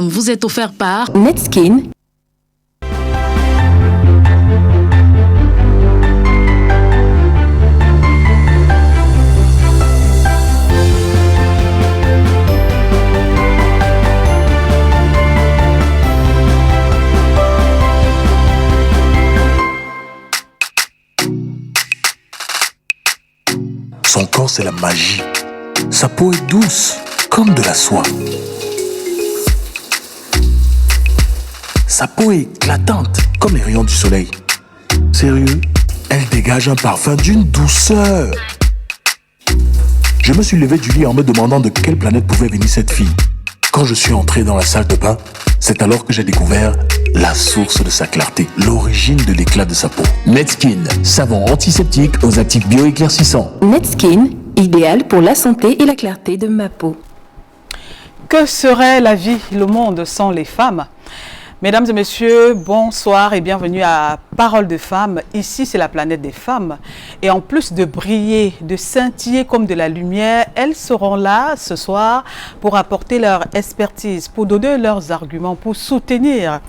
vous est offert par Netskin. Son corps, c'est la magie. Sa peau est douce, comme de la soie. Sa peau est éclatante, comme les rayons du soleil. Sérieux, elle dégage un parfum d'une douceur. Je me suis levé du lit en me demandant de quelle planète pouvait venir cette fille. Quand je suis entré dans la salle de bain, c'est alors que j'ai découvert la source de sa clarté, l'origine de l'éclat de sa peau. Netskin, savon antiseptique aux actifs bioéclaircissants. Netskin, idéal pour la santé et la clarté de ma peau. Que serait la vie, le monde sans les femmes? Mesdames et messieurs, bonsoir et bienvenue à Parole de Femmes. Ici, c'est la planète des femmes. Et en plus de briller, de scintiller comme de la lumière, elles seront là ce soir pour apporter leur expertise, pour donner leurs arguments, pour soutenir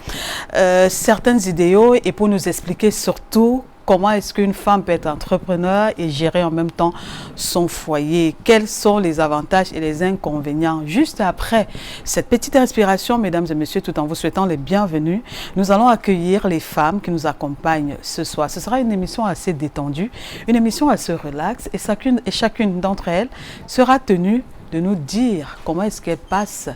certains idéaux et pour nous expliquer surtout comment est-ce qu'une femme peut être entrepreneur et gérer en même temps son foyer? Quels sont les avantages et les inconvénients? Juste après cette petite respiration, mesdames et messieurs, tout en vous souhaitant les bienvenus, nous allons accueillir les femmes qui nous accompagnent ce soir. Ce sera une émission assez détendue, une émission assez relaxe et chacune d'entre elles sera tenue de nous dire comment est-ce qu'elle passe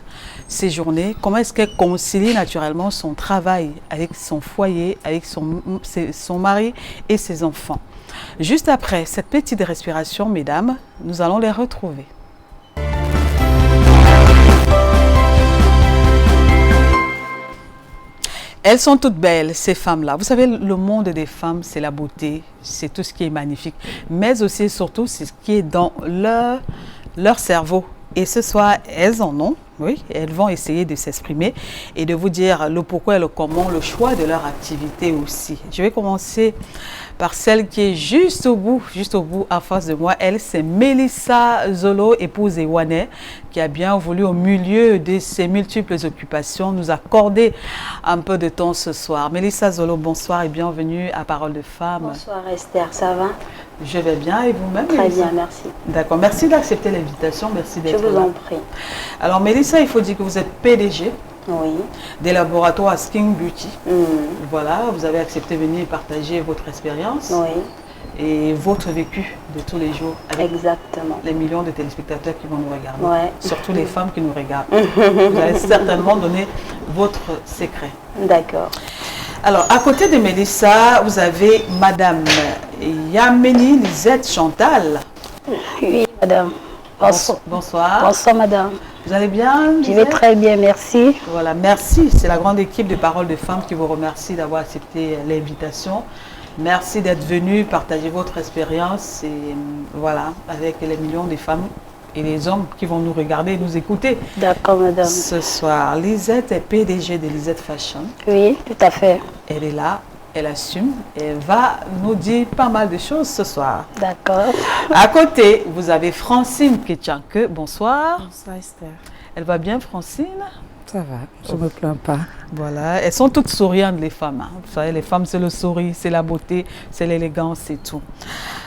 ses journées, comment est-ce qu'elle concilie naturellement son travail avec son foyer, avec son mari et ses enfants. Juste après cette petite respiration, mesdames, nous allons les retrouver. Elles sont toutes belles, ces femmes-là. Vous savez, le monde des femmes, c'est la beauté, c'est tout ce qui est magnifique, mais aussi et surtout, c'est ce qui est dans leur cerveau. Et ce soir, elles en ont, oui, elles vont essayer de s'exprimer et de vous dire le pourquoi et le comment, le choix de leur activité aussi. Je vais commencer par celle qui est juste au bout en face de moi. Elle, c'est Mélissa Zolo, épouse Ewane, qui a bien voulu, au milieu de ses multiples occupations, nous accorder un peu de temps ce soir. Mélissa Zolo, bonsoir et bienvenue à Parole de Femmes. Bonsoir Esther, ça va? Je vais bien et vous-même? Très bien, merci. D'accord, merci d'accepter l'invitation, merci d'être là. Je vous en prie. Alors Mélissa, il faut dire que vous êtes PDG des laboratoires Skin Beauty. Voilà, vous avez accepté de venir partager votre expérience et votre vécu de tous les jours avec les millions de téléspectateurs qui vont nous regarder, surtout les femmes qui nous regardent. Vous allez certainement donner votre secret. D'accord. Alors, à côté de Mélissa, vous avez Madame Yameni Lisette Chantal. Oui, Madame. Bonsoir. Bonsoir, Madame. Vous allez bien? Je vais très bien, merci. Voilà, merci. C'est la grande équipe de Parole de Femmes qui vous remercie d'avoir accepté l'invitation. Merci d'être venu partager votre expérience et voilà, avec les millions de femmes et les hommes qui vont nous regarder et nous écouter. D'accord, Madame. Ce soir, Lisette est PDG de Lisette Fashion. Oui, tout à fait. Elle est là, elle assume, elle va nous dire pas mal de choses ce soir. D'accord. À côté, vous avez Francine Ketchanke. Bonsoir. Bonsoir Esther. Elle va bien, Francine? Ça va, je ne me plains pas. Voilà, elles sont toutes souriantes les femmes. Vous savez, les femmes c'est le sourire, c'est la beauté, c'est l'élégance, c'est tout.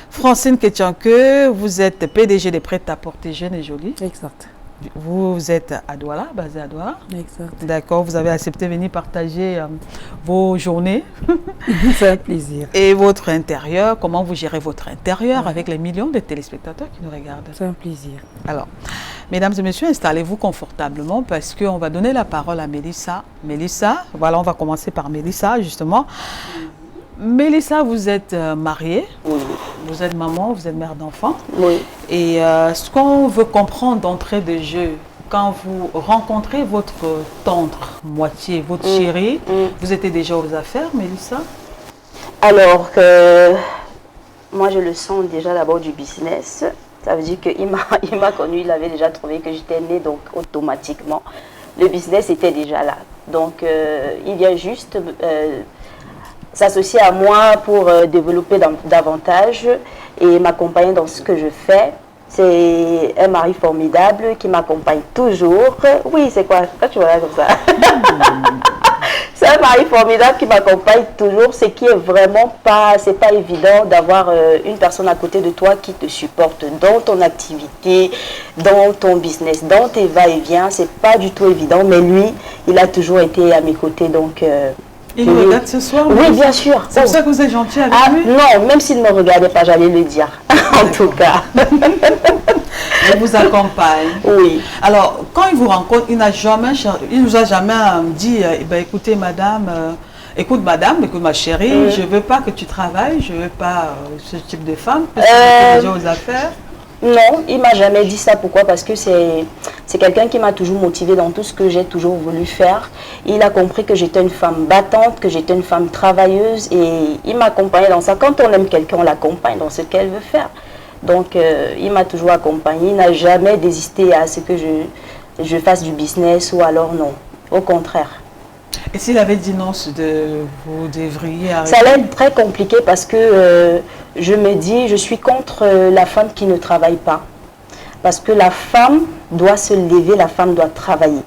Francine Ketchanke, vous êtes PDG des Prêt-à-Porter Jeune et Jolie. Exact. Vous êtes à Douala, basée à Douala. Exact. D'accord, vous avez accepté de venir partager vos journées. C'est un plaisir. Et votre intérieur, comment vous gérez votre intérieur avec les millions de téléspectateurs qui nous regardent. C'est un plaisir. Alors, mesdames et messieurs, installez-vous confortablement parce qu'on va donner la parole à Mélissa. Mélissa, voilà, on va commencer par Mélissa justement. Mélissa, vous êtes mariée, vous êtes maman, vous êtes mère d'enfant. Oui. Et ce qu'on veut comprendre d'entrée de jeu, quand vous rencontrez votre tendre moitié, votre chérie, vous étiez déjà aux affaires, Mélissa? Alors, moi je le sens déjà d'abord du business. Ça veut dire qu'il m'a connu, il avait déjà trouvé que j'étais née, donc automatiquement, le business était déjà là. Donc, il vient juste s'associer à moi pour développer davantage et m'accompagner dans ce que je fais. C'est un mari formidable qui m'accompagne toujours. Oui, c'est quoi? Pourquoi tu regardes comme ça? C'est un mari formidable qui m'accompagne toujours, ce qui est vraiment pas, c'est pas évident d'avoir une personne à côté de toi qui te supporte dans ton activité, dans ton business, dans tes va-et-vient. C'est pas du tout évident, mais lui, il a toujours été à mes côtés, donc. Il nous regarde ce soir? Oui, bien sûr. C'est pour ça que vous êtes gentil avec lui? Non, même s'il ne me regardait pas, j'allais le dire, en tout cas. Il vous accompagne. Oui. Alors, quand il vous rencontre, il nous a jamais dit, ben, écoutez madame, écoute ma chérie, je veux pas que tu travailles, je veux pas ce type de femme, parce que tu es déjà aux affaires. Non, il m'a jamais dit ça. Pourquoi? Parce que c'est quelqu'un qui m'a toujours motivée dans tout ce que j'ai toujours voulu faire. Il a compris que j'étais une femme battante, que j'étais une femme travailleuse et il m'accompagnait dans ça. Quand on aime quelqu'un, on l'accompagne dans ce qu'elle veut faire. Donc, il m'a toujours accompagnée. Il n'a jamais désisté à ce que je fasse du business ou alors non. Au contraire. Et s'il avait dit non, vous devriez arrêter? Ça allait être très compliqué parce que je me dis, je suis contre la femme qui ne travaille pas. Parce que la femme doit se lever, la femme doit travailler.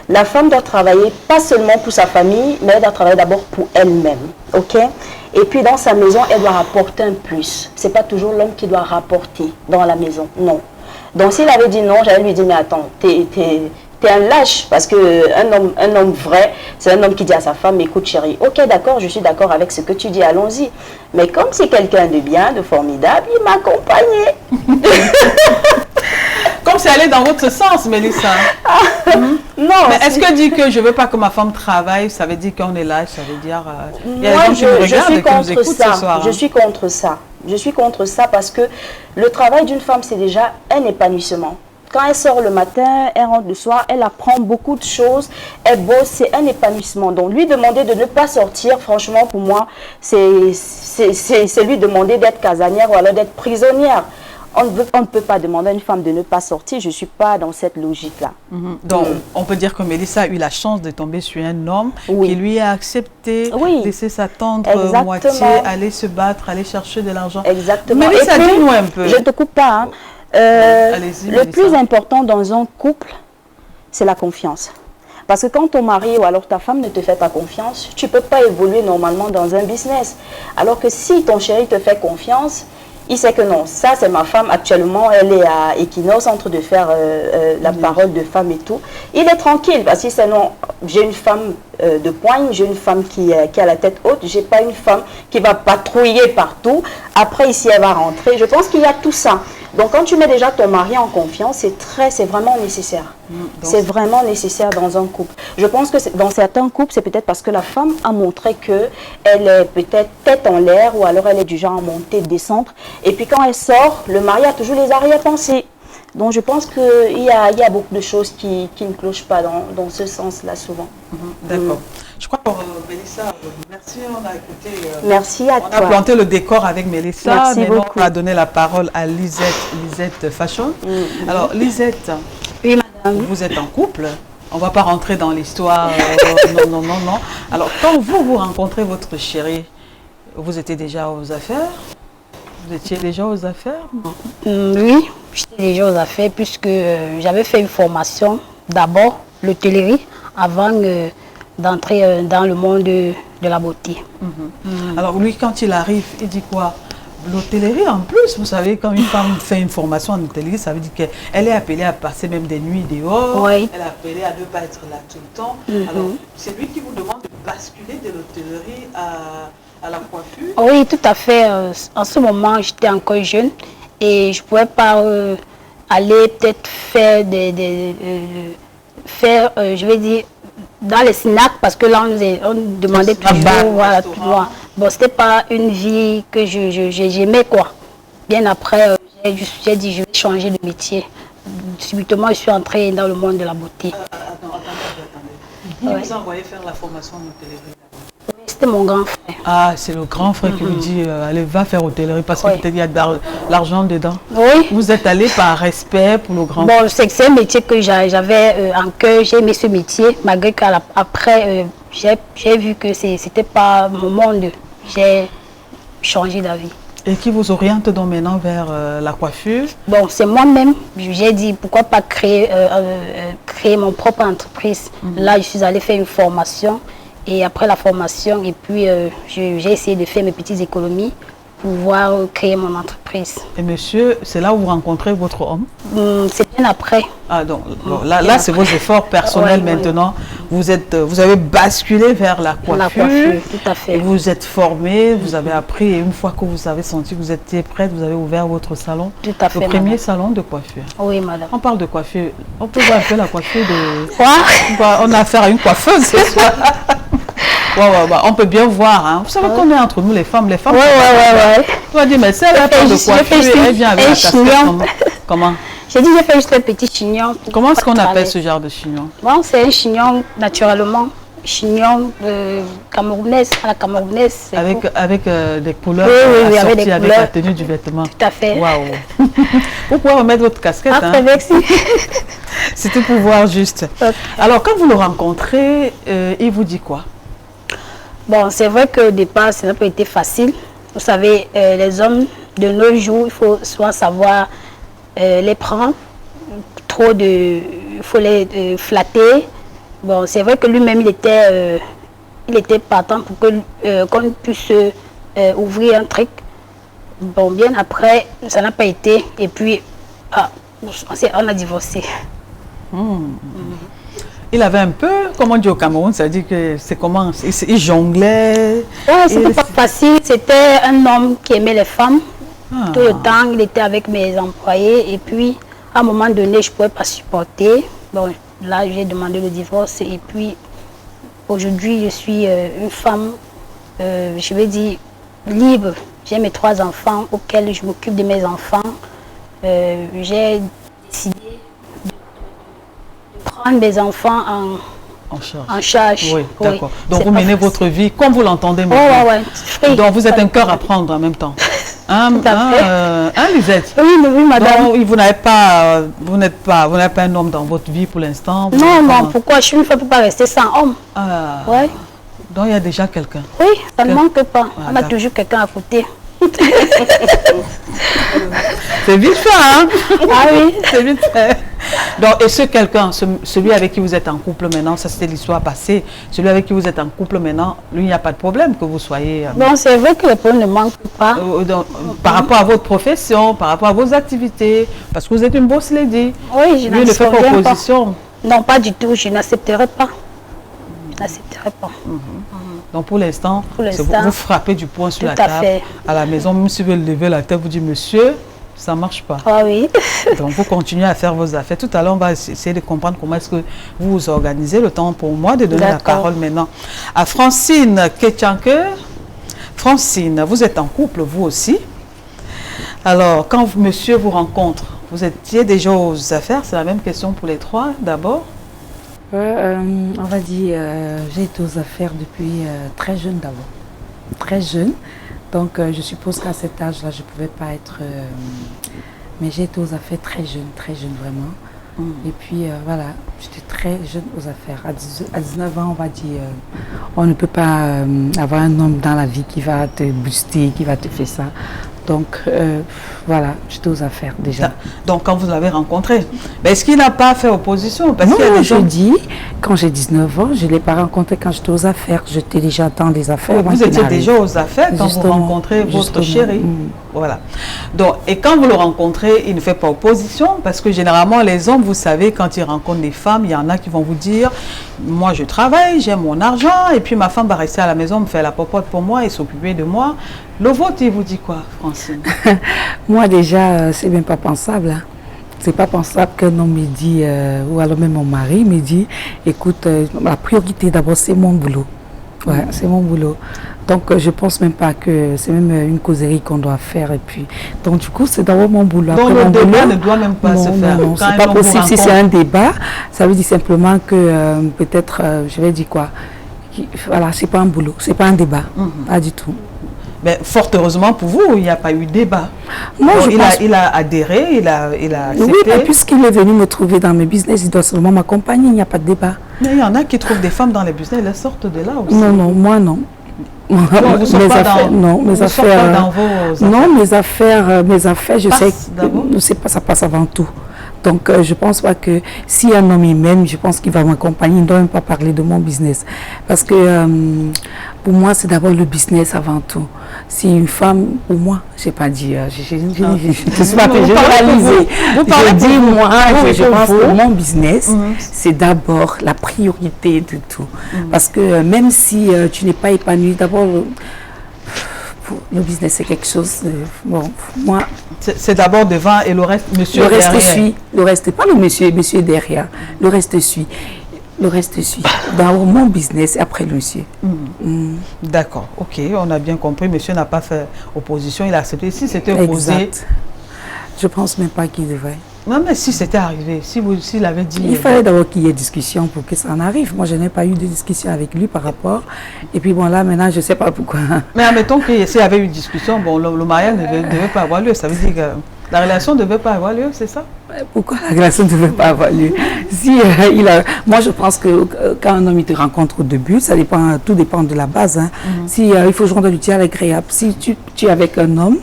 La femme doit travailler pas seulement pour sa famille, mais elle doit travailler d'abord pour elle-même. Ok? Et puis dans sa maison, elle doit rapporter un plus. C'est pas toujours l'homme qui doit rapporter dans la maison. Non. Donc s'il avait dit non, j'allais lui dire, mais attends, t'es un lâche, parce qu'un homme vrai, c'est un homme qui dit à sa femme, écoute chérie, ok d'accord, je suis d'accord avec ce que tu dis, allons-y. Mais comme c'est quelqu'un de bien, de formidable, il m'accompagnait. Comme c'est allé dans votre sens, Mélissa. Non. Mais est-ce que dit que je ne veux pas que ma femme travaille, ça veut dire qu'on est lâche, ça veut dire... Moi, je suis contre ça. Je suis contre ça. Je suis contre ça parce que le travail d'une femme, c'est déjà un épanouissement. Quand elle sort le matin, elle rentre le soir, elle apprend beaucoup de choses, elle bosse, c'est un épanouissement. Donc lui demander de ne pas sortir, franchement pour moi, c'est lui demander d'être casanière ou alors d'être prisonnière. On ne peut pas demander à une femme de ne pas sortir, je ne suis pas dans cette logique-là. Donc on peut dire que Mélissa a eu la chance de tomber sur un homme qui lui a accepté, laisser sa tendre moitié, aller se battre, aller chercher de l'argent. Exactement. Mélissa, dis-nous un peu. Je ne te coupe pas, hein. Le plus important dans un couple, c'est la confiance. Parce que quand ton mari ou alors ta femme ne te fait pas confiance, tu ne peux pas évoluer normalement dans un business. Alors que si ton chéri te fait confiance, il sait que non, ça c'est ma femme, actuellement elle est à Equinox en train de faire la parole de femme et tout. Il est tranquille parce qu'il sait non, j'ai une femme de poigne, j'ai une femme qui a la tête haute, j'ai pas une femme qui va patrouiller partout. Après ici elle va rentrer, je pense qu'il y a tout ça. Donc quand tu mets déjà ton mari en confiance, c'est vraiment nécessaire. C'est vraiment nécessaire dans un couple. Je pense que dans certains couples, c'est peut-être parce que la femme a montré qu'elle est peut-être tête en l'air ou alors elle est du genre à monter, descendre. Et puis quand elle sort, le mari a toujours les arrière-pensées. Donc je pense qu'il y a beaucoup de choses qui ne clochent pas dans ce sens-là souvent. D'accord. Je crois que Mélissa, merci, on a écouté. Merci à toi. On a planté le décor avec Mélissa. Merci Maintenant, beaucoup. on a donné la parole à Lisette Fashion. Alors Lisette, oui, madame. Vous êtes en couple. On ne va pas rentrer dans l'histoire. Non. Alors quand vous rencontrez votre chéri, vous étiez déjà aux affaires? Vous étiez déjà aux affaires? Oui, j'étais déjà aux affaires puisque j'avais fait une formation, d'abord l'hôtellerie, avant d'entrer dans le monde de la beauté. Alors lui, quand il arrive, il dit quoi? L'hôtellerie en plus, vous savez, quand une femme fait une formation en hôtellerie, ça veut dire qu'elle est appelée à passer même des nuits dehors, oui. Elle est appelée à ne pas être là tout le temps. Alors, c'est lui qui vous demande de basculer de l'hôtellerie à la coiffure? Oui, tout à fait. En ce moment, j'étais encore jeune et je ne pouvais pas aller peut-être faire je vais dire, dans les snacks, parce que là, on demandait toujours, voilà, tout loin. Bon, c'était pas une vie que j'aimais, quoi. Bien après, j'ai dit, je vais changer de métier. Subitement, je suis entrée dans le monde de la beauté. Attendez. Qui vous a envoyé faire la formation en hôtellerie? C'était mon grand frère. Ah, c'est le grand frère qui lui dit, allez, va faire hôtellerie, parce que peut-être il y a de l'argent dedans. Oui. Vous êtes allé par respect pour le grand frère? Bon, c'est un métier que j'avais en cœur, j'ai aimé ce métier, malgré qu'après, j'ai vu que c'était pas mon monde. J'ai changé d'avis. Et qui vous oriente donc maintenant vers la coiffure? Bon, c'est moi-même. J'ai dit, pourquoi pas créer mon propre entreprise. Là, je suis allée faire une formation. Et après la formation, et puis j'ai essayé de faire mes petites économies pour pouvoir créer mon entreprise. Et monsieur, c'est là où vous rencontrez votre homme? C'est bien après. Ah donc, là c'est vos efforts personnels maintenant. Oui. Vous avez basculé vers la coiffure. La coiffure, tout à fait. Et vous êtes formé, vous avez appris. Et une fois que vous avez senti que vous étiez prête, vous avez ouvert votre salon. Tout à fait. Le premier salon de coiffure. Oui, madame. On parle de coiffure. On peut voir un peu la coiffure de... Quoi? On a affaire à une coiffeuse ce soir. On peut bien voir, hein. Vous savez qu'on est entre nous les femmes. Ouais. Tu vas dire, mais c'est la femme de coiffure, elle vient avec la casquette. Comment? J'ai dit, j'ai fait juste un petit chignon. Comment est-ce qu'on appelle ce genre de chignon? Bon, c'est un chignon naturellement. Chignon camerounaise, à la camerounaise. Avec des couleurs oui, assorties avec la tenue du vêtement. Tout à fait. Waouh. Vous pouvez remettre votre casquette. Après, merci. C'était pour voir juste. Okay. Alors, quand vous le rencontrez, il vous dit quoi? Bon, c'est vrai qu'au départ, ça n'a pas été facile. Vous savez, les hommes de nos jours, il faut soit savoir les prendre, il faut les flatter. Bon, c'est vrai que lui-même, il était partant pour qu'on puisse ouvrir un truc. Bon, bien après, ça n'a pas été. Et puis, on a divorcé. Il avait un peu, comme on dit au Cameroun, ça dit que c'est comment, il jonglait. Oui, c'était pas facile. C'était un homme qui aimait les femmes. Tout le temps, il était avec mes employés. Et puis, à un moment donné, je ne pouvais pas supporter. Bon, là, j'ai demandé le divorce. Et puis, aujourd'hui, je suis une femme, je vais dire, libre. J'ai mes 3 enfants auxquels je m'occupe de mes enfants. J'ai décidé prendre mes enfants en charge. Oui, d'accord. Donc vous menez votre vie comme vous l'entendez maintenant. Oui. Donc vous êtes un cœur à prendre en même temps. Lisette? Oui, madame. Donc, vous n'avez pas un homme dans votre vie pour l'instant? Non, pourquoi? Je ne peux pas rester sans homme. Ouais. Donc il y a déjà quelqu'un? Oui, ça ne manque pas. On a toujours quelqu'un à côté. C'est vite fait, hein? Ah oui. C'est vite fait. Donc, et ce quelqu'un, celui avec qui vous êtes en couple maintenant, ça c'était l'histoire passée, celui avec qui vous êtes en couple maintenant, lui, il n'y a pas de problème que vous soyez... Bon, c'est vrai que les problèmes ne manquent pas. Par rapport à votre profession, par rapport à vos activités, parce que vous êtes une boss lady. Oui, je lui ne fait pas opposition. Non, pas du tout, je n'accepterai pas. Je n'accepterai pas. Donc pour l'instant, vous frappez du poing sur la table. À la maison, même si vous levez la tête, vous dites, monsieur, ça ne marche pas. Ah oui. Donc vous continuez à faire vos affaires. Tout à l'heure, on va essayer de comprendre comment est-ce que vous vous organisez. Le temps pour moi de donner la parole maintenant à Francine Ketchanke. Francine, vous êtes en couple, vous aussi. Alors, quand monsieur vous rencontre, vous étiez déjà aux affaires? C'est la même question pour les 3 d'abord. On va dire, j'ai été aux affaires depuis très jeune d'abord. Très jeune. Donc, je suppose qu'à cet âge-là, je ne pouvais pas être... mais j'ai été aux affaires très jeune vraiment. Et puis, voilà, j'étais très jeune aux affaires. À 19 ans, on va dire, on ne peut pas avoir un homme dans la vie qui va te booster, qui va te faire ça. Donc, voilà, j'étais aux affaires déjà. Donc, quand vous l'avez rencontré, est-ce qu'il n'a pas fait opposition? Parce non, je dis, quand j'ai 19 ans, je ne l'ai pas rencontré quand j'étais aux affaires. J'étais déjà dans les affaires. Vous étiez déjà aux affaires quand vous rencontrez votre chéri. Voilà. Donc, et quand vous le rencontrez, il ne fait pas opposition parce que généralement, les hommes, vous savez, quand ils rencontrent des femmes, il y en a qui vont vous dire, moi, je travaille, j'ai mon argent et puis ma femme va rester à la maison, me faire la popote pour moi et s'occuper de moi. Le vôtre, il vous dit quoi, Francine? Moi, déjà, c'est même pas pensable. Hein. C'est pas pensable qu'un homme me dit, ou alors même mon mari me dit, écoute, la priorité d'abord, c'est mon boulot. Ouais, c'est mon boulot. Donc, je pense même pas que c'est même une causerie qu'on doit faire. Et puis, donc, du coup, c'est d'abord mon boulot. Donc, le débat ne doit même pas se faire. Non, c'est pas possible. Si c'est un débat, ça veut dire simplement que peut-être, je vais dire quoi, voilà, c'est pas un boulot, c'est pas un débat, pas du tout. Mais fort heureusement pour vous, il n'y a pas eu débat. Non, il a adhéré, il a accepté. Oui, puisqu'il est venu me trouver dans mes business, il doit seulement m'accompagner, il n'y a pas de débat. Mais il y en a qui trouvent des femmes dans les business, elles sortent de là aussi. Non, moi non. Non, vous mes sortez pas affaires, dans, non, mes vous sortez affaires, pas dans vos non, mes affaires, je sais, d'abord? ça passe avant tout. Donc, je pense pas que si un homme m'aime, je pense qu'il va m'accompagner. Il ne doit même pas parler de mon business. Parce que pour moi, c'est d'abord le business avant tout. Si une femme, pour moi, je sais pas dire, je ne suis pas généralisée. Je dis, moi, je pense que mon business, c'est d'abord la priorité de tout. Parce que même si tu n'es pas épanoui, d'abord, le business, c'est quelque chose, bon, moi... C'est d'abord devant et le reste, monsieur le reste derrière. suit. Le reste, pas le monsieur est derrière. Le reste suit. Le reste suit. Dans mon business, et après le monsieur. D'accord, ok, on a bien compris. Monsieur n'a pas fait opposition, il a accepté. Si c'était opposé... Exact. Je pense même pas qu'il devrait. Non, mais si c'était arrivé, s'il avait dit... Il fallait d'abord qu'il y ait discussion pour que ça en arrive. Moi, je n'ai pas eu de discussion avec lui par rapport. Et puis bon, là, maintenant, je ne sais pas pourquoi. Mais admettons que s'il y avait eu discussion, bon, le mariage ne devait pas avoir lieu. Ça veut dire que la relation ne devait pas avoir lieu, c'est ça? Pourquoi la relation ne devait pas avoir lieu? Moi, je pense que quand un homme il te rencontre au début, ça dépend, tout dépend de la base. Hein. Si, il faut joindre l'utile à l'agréable. Si tu es avec un homme,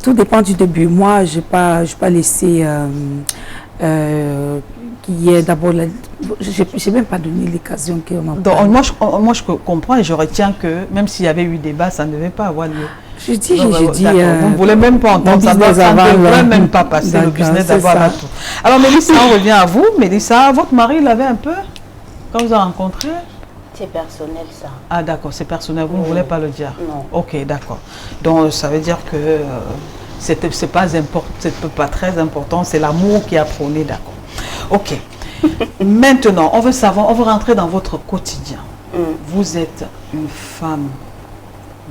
tout dépend du début. Moi, je n'ai pas laissé qu'il y ait d'abord... Je n'ai même pas donné l'occasion qu'on en parle. Moi, je comprends et je retiens que même s'il y avait eu débat, ça ne devait pas avoir lieu. Je dis... Vous ne voulez même pas entendre ça, ça ne devrait même pas passer le business d'abord à tout. Alors, Mélissa, on revient à vous. Mélissa, votre mari l'avait un peu quand vous avez rencontré? C'est personnel, ça. Ah, d'accord, c'est personnel, vous ne voulez pas le dire? Non. Ok, d'accord. Donc, ça veut dire que c'est pas très important, c'est l'amour qui a prôné, d'accord. Ok. Maintenant, on veut rentrer dans votre quotidien. Vous êtes une femme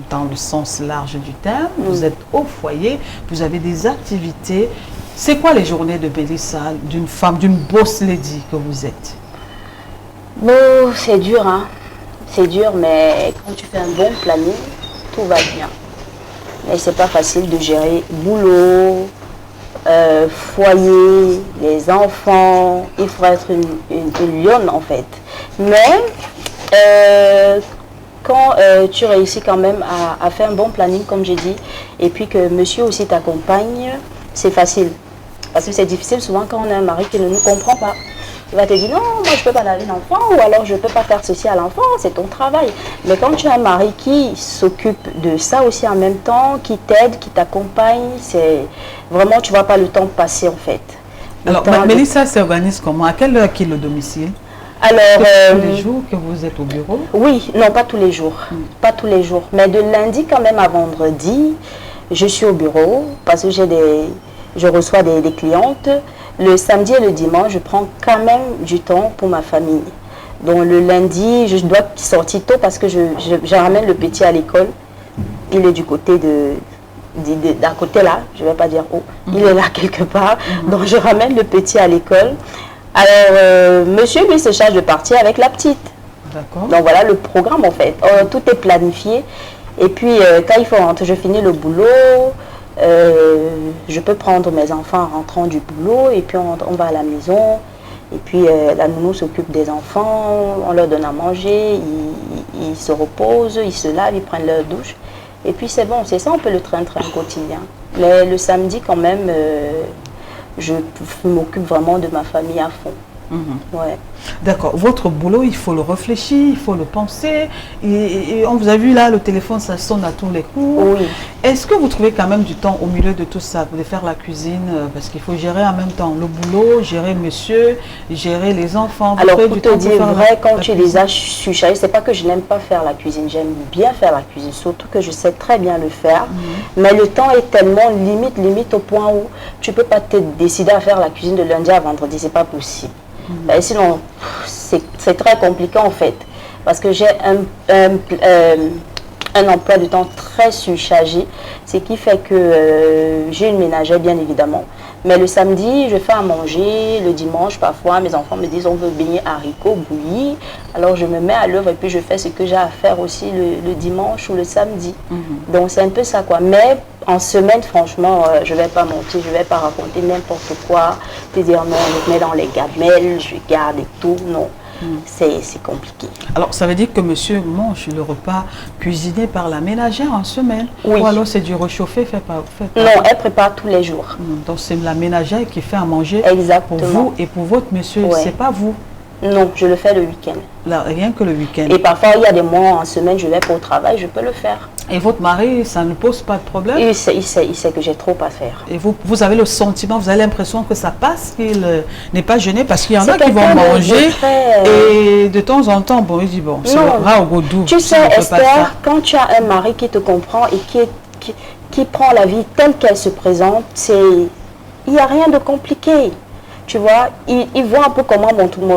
dans le sens large du terme, vous êtes au foyer, vous avez des activités. C'est quoi les journées de Mélissa, d'une femme, d'une boss lady que vous êtes? Bon, c'est dur, hein. C'est dur, mais quand tu fais un bon planning, tout va bien. Mais c'est pas facile de gérer boulot, foyer, les enfants. Il faut être une lionne, en fait. Mais quand tu réussis quand même à faire un bon planning, comme j'ai dit, et puis que monsieur aussi t'accompagne, c'est facile. Parce que c'est difficile souvent quand on a un mari qui ne nous comprend pas. Il va te dire non, moi je ne peux pas laver l'enfant, ou alors je ne peux pas faire ceci à l'enfant, c'est ton travail. Mais quand tu as un mari qui s'occupe de ça aussi en même temps, qui t'aide, qui t'accompagne, c'est vraiment, tu ne vois pas le temps passer en fait. Alors, Mélissa s'organise comment? À quelle heure quitte le domicile? Alors, tous les jours que vous êtes au bureau? Oui, non, pas tous les jours. Pas tous les jours. Mais de lundi quand même à vendredi, je suis au bureau parce que je reçois des clientes. Le samedi et le dimanche, je prends quand même du temps pour ma famille. Donc le lundi, je dois sortir tôt parce que je ramène le petit à l'école. Il est du côté d'un côté là, je ne vais pas dire où, il est là quelque part. Donc je ramène le petit à l'école. Alors, monsieur, lui, se charge de partir avec la petite. D'accord. Donc voilà le programme en fait. Tout est planifié. Et puis, quand il faut rentrer, je finis le boulot. Je peux prendre mes enfants en rentrant du boulot et puis on va à la maison et puis la nounou s'occupe des enfants, on leur donne à manger, ils se reposent, ils se lavent, ils prennent leur douche et puis c'est bon, c'est ça un peu le train-train quotidien. Mais le samedi quand même, je m'occupe vraiment de ma famille à fond. Ouais. D'accord. Votre boulot, il faut le réfléchir, il faut le penser. Et on vous a vu là, le téléphone, ça sonne à tous les coups. Oui. Est-ce que vous trouvez quand même du temps au milieu de tout ça, de faire la cuisine? Parce qu'il faut gérer en même temps le boulot, gérer monsieur, gérer les enfants. Alors, pour te dire vrai, quand tu les as surchargés, c'est pas que je n'aime pas faire la cuisine. J'aime bien faire la cuisine, surtout que je sais très bien le faire. Mais le temps est tellement limite au point où tu peux pas te décider à faire la cuisine de lundi à vendredi. C'est pas possible. Sinon, c'est très compliqué en fait, parce que j'ai un emploi du temps très surchargé, ce qui fait que j'ai une ménagère bien évidemment, mais le samedi je fais à manger, le dimanche parfois mes enfants me disent on veut baigner haricots bouillis, alors je me mets à l'œuvre et puis je fais ce que j'ai à faire aussi le dimanche ou le samedi. Donc c'est un peu ça quoi, mais en semaine franchement je vais pas mentir, je vais pas raconter n'importe quoi, te dire non, je mets dans les gamelles, je garde et tout, non. c'est compliqué. Alors, ça veut dire que monsieur mange le repas cuisiné par la ménagère en semaine? Oui. Ou alors c'est du réchauffé fait par... Non, elle prépare tous les jours. Donc, c'est la ménagère qui fait à manger Exactement. pour vous et pour votre monsieur. Ouais. C'est pas vous. Non, je le fais le week-end. Là, rien que le week-end. Et parfois, il y a des mois en semaine, je vais pas au travail, je peux le faire. Et votre mari, ça ne pose pas de problème? Il sait que j'ai trop à faire. Et vous avez le sentiment, vous avez l'impression que ça passe, qu'il n'est pas gêné, parce qu'il y en C'est a qui vont quelqu'un de manger très, et de temps en temps, bon, il dit bon, c'est Non. rare au godou. Tu sais, Esther, quand tu as un mari qui te comprend et qui prend la vie telle qu'elle se présente, il n'y a rien de compliqué. Tu vois, il voit un peu comment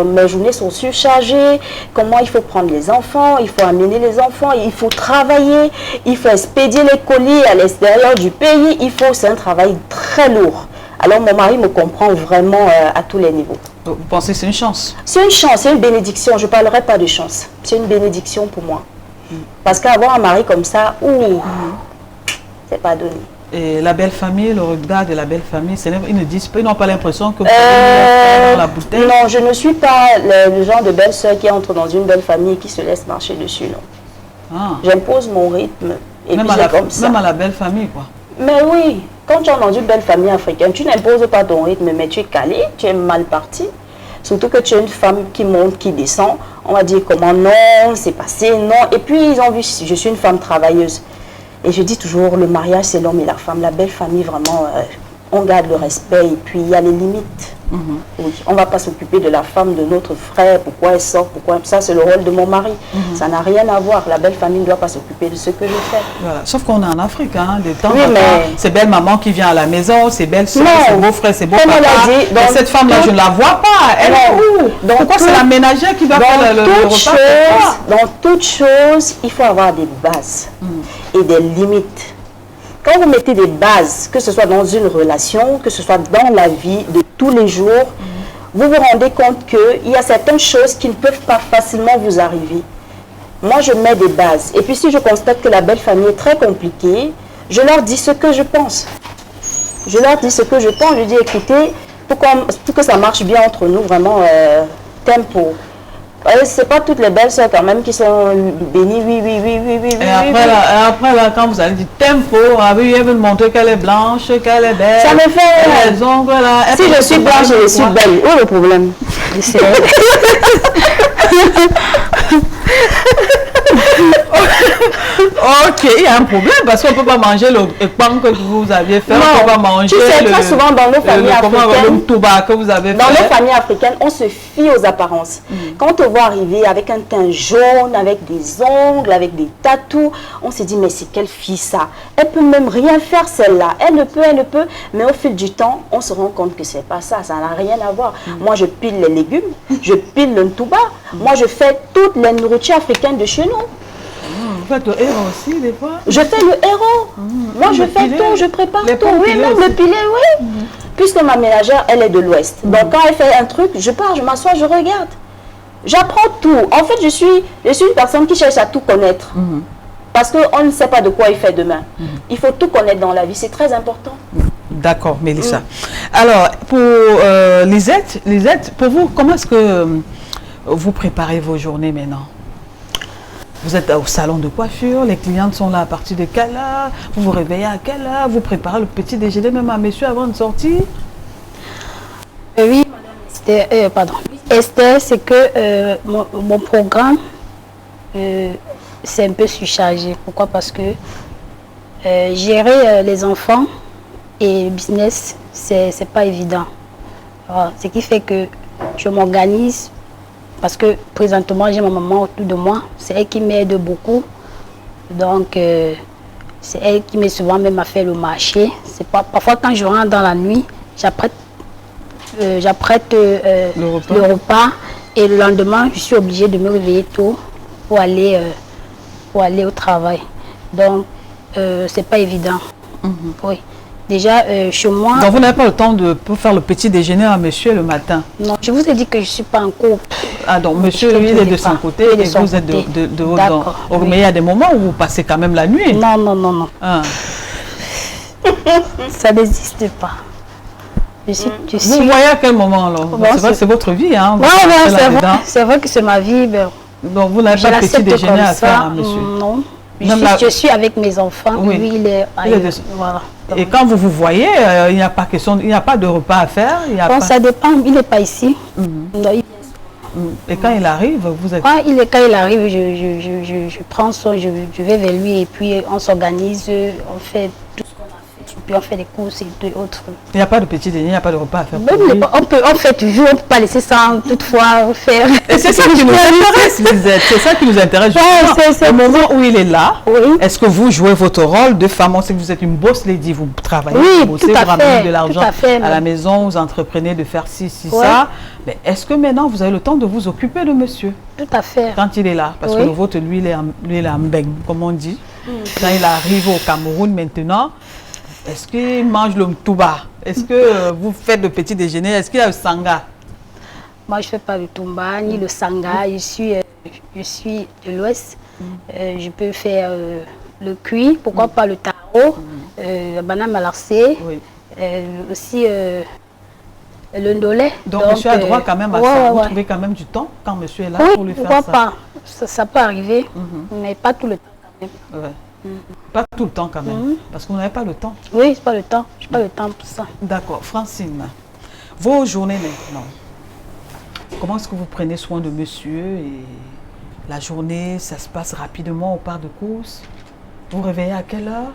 mes journées sont surchargées, comment il faut prendre les enfants, il faut amener les enfants, il faut travailler, il faut expédier les colis à l'extérieur du pays. C'est un travail très lourd. Alors mon mari me comprend vraiment à tous les niveaux. Vous pensez que c'est une chance? C'est une chance, c'est une bénédiction. Je ne parlerai pas de chance. C'est une bénédiction pour moi. Parce qu'avoir un mari comme ça, c'est pas donné. Et la belle famille, le regard de la belle famille, ils ne disent pas, ils n'ont pas l'impression que vous avez dans la bouteille. Non, je ne suis pas le genre de belle-sœur qui entre dans une belle famille et qui se laisse marcher dessus, non. Ah. J'impose mon rythme et Même, puis c'est comme ça. même à la belle famille, quoi. Mais oui, quand tu es dans une belle famille africaine, tu n'imposes pas ton rythme, mais tu es calé, tu es mal parti. Surtout que tu es une femme qui monte, qui descend. On va dire comment non, c'est passé, non. Et puis ils ont vu, je suis une femme travailleuse. Et je dis toujours, le mariage, c'est l'homme et la femme. La belle famille, vraiment, on garde le respect et puis il y a les limites. Oui, on ne va pas s'occuper de la femme de notre frère, pourquoi elle sort, pourquoi ça, c'est le rôle de mon mari. Ça n'a rien à voir. La belle famille ne doit pas s'occuper de ce que je fais. Voilà. Sauf qu'on est en Afrique, hein, des temps Oui, en temps, mais- c'est belle maman qui vient à la maison, c'est belle soeur, Non. c'est beau frère, c'est beau Comme papa. on l'a dit, Et dans cette femme-là, tout- je ne la vois pas. Elle est Non. où? Dans Pourquoi tout- c'est la ménagère qui va faire le repas? Dans toute chose, il faut avoir des bases et des limites. Quand vous mettez des bases, que ce soit dans une relation, que ce soit dans la vie de tous les jours, vous vous rendez compte qu'il y a certaines choses qui ne peuvent pas facilement vous arriver. Moi, je mets des bases. Et puis, si je constate que la belle famille est très compliquée, je leur dis ce que je pense. Je leur dis ce que je pense. Je dis, écoutez, pour que ça marche bien entre nous, vraiment, tempo. C'est pas toutes les belles sœurs quand même qui sont bénies, oui. Et après, là, quand vous allez dire tempo, ah oui, elle veut montrer qu'elle est blanche, qu'elle est belle. Ça me fait... Les ongles, là. Si je suis blanche et je suis belle, où est le problème? Ok, il y a un problème parce qu'on ne peut pas manger le pain que vous aviez fait, on ne peut pas manger tu sais, très souvent dans nos familles africaines, le touba que vous avez fait. dans nos familles africaines, on se fie aux apparences. Quand on te voit arriver avec un teint jaune, avec des ongles, avec des tatous, on se dit, mais c'est quelle fille ça? Elle peut même rien faire celle-là. Elle ne peut. Mais au fil du temps, on se rend compte que c'est pas ça. Ça n'a rien à voir. Moi, je pile les légumes, je pile le touba. Moi, je fais toutes les nourritures africaines de chez nous. Vous faites le héros aussi, des fois? Je fais le héros. Moi, je fais tout, je prépare Les tout. pommes Oui, pilées même aussi. le pilé, oui. Puisque ma ménagère, elle est de l'Ouest. Donc, quand elle fait un truc, je pars, je m'assois, je regarde. J'apprends tout. En fait, je suis une personne qui cherche à tout connaître. Parce qu'on ne sait pas de quoi il fait demain. Il faut tout connaître dans la vie. C'est très important. D'accord, Mélissa. Alors, pour Lisette, pour vous, comment est-ce que vous préparez vos journées maintenant? Vous êtes au salon de coiffure, les clientes sont là à partir de quelle heure? Vous vous réveillez à quelle heure? Vous préparez le petit déjeuner même à monsieur avant de sortir? Oui, madame Esther, pardon. Esther, c'est que mon programme, c'est un peu surchargé. Pourquoi? Parce que gérer les enfants et le business, c'est pas évident. Alors, ce qui fait que je m'organise parce que présentement, j'ai ma maman autour de moi. C'est elle qui m'aide beaucoup. Donc, c'est elle qui m'aide souvent même à faire le marché. C'est pas, parfois, quand je rentre dans la nuit, j'apprête le repas et le lendemain, je suis obligée de me réveiller tôt pour aller au travail. Donc, c'est pas évident. Oui. Déjà, chez moi... Donc, vous n'avez pas le temps pour faire le petit déjeuner à monsieur le matin? Non, je vous ai dit que je ne suis pas en couple. Ah, donc monsieur, lui, il est de son côté et vous êtes de votre temps. Oui. Mais il y a des moments où vous passez quand même la nuit? Non. Ah. Ça n'existe pas. Je Vous voyez à quel moment alors? Bon, c'est vrai que c'est votre vie, hein? Ouais, c'est vrai que c'est ma vie. Ben, donc vous n'avez pas de petit déjeuner à faire, hein, monsieur? Non. Je suis avec mes enfants, oui. Lui il est ailleurs. Voilà. Donc, et quand vous vous voyez, il n'y a pas question, il n'y a pas de repas à faire? Ça dépend, il n'est pas ici. Et quand il arrive, vous êtes... Quand il arrive, je prends son, je vais vers lui et puis on s'organise, on fait tout ce qu'on a fait, et puis on fait des courses et autres. Il n'y a pas de petit déjeuner, il n'y a pas de repas à faire? On fait toujours, on ne peut pas laisser ça toutefois faire. Et c'est ça qui nous intéresse, Lisette, c'est ça qui nous intéresse. C'est au moment où il est là, oui. Est-ce que vous jouez votre rôle de femme? On sait que vous êtes une boss lady, vous travaillez, vous bossez, vous ramenez de l'argent à la maison, vous entreprenez de faire ci, ça. Mais est-ce que maintenant vous avez le temps de vous occuper de monsieur? Tout à fait. Quand il est là, parce que le vôtre, lui, il est en beng, comme on dit. Quand il arrive au Cameroun maintenant, est-ce qu'il mange le mtouba? Est-ce que vous faites le petit déjeuner? Est-ce qu'il y a le sanga? Moi, je ne fais pas le tumba ni le sanga. Je suis de l'Ouest. Je peux faire le cuit, pourquoi pas le taro, la banane malarcée, aussi le ndolé. Donc, monsieur a droit quand même à ça. Vous trouvez quand même du temps quand monsieur est là pour lui faire ça? Pourquoi pas? Ça peut arriver, mais pas tout le temps quand même. Pas tout le temps quand même, parce que vous n'avez pas le temps. Oui, c'est pas le temps. Je n'ai pas le temps pour ça. D'accord. Francine, vos journées maintenant, comment est-ce que vous prenez soin de monsieur? Et la journée, ça se passe rapidement, on part de course. Vous réveillez à quelle heure?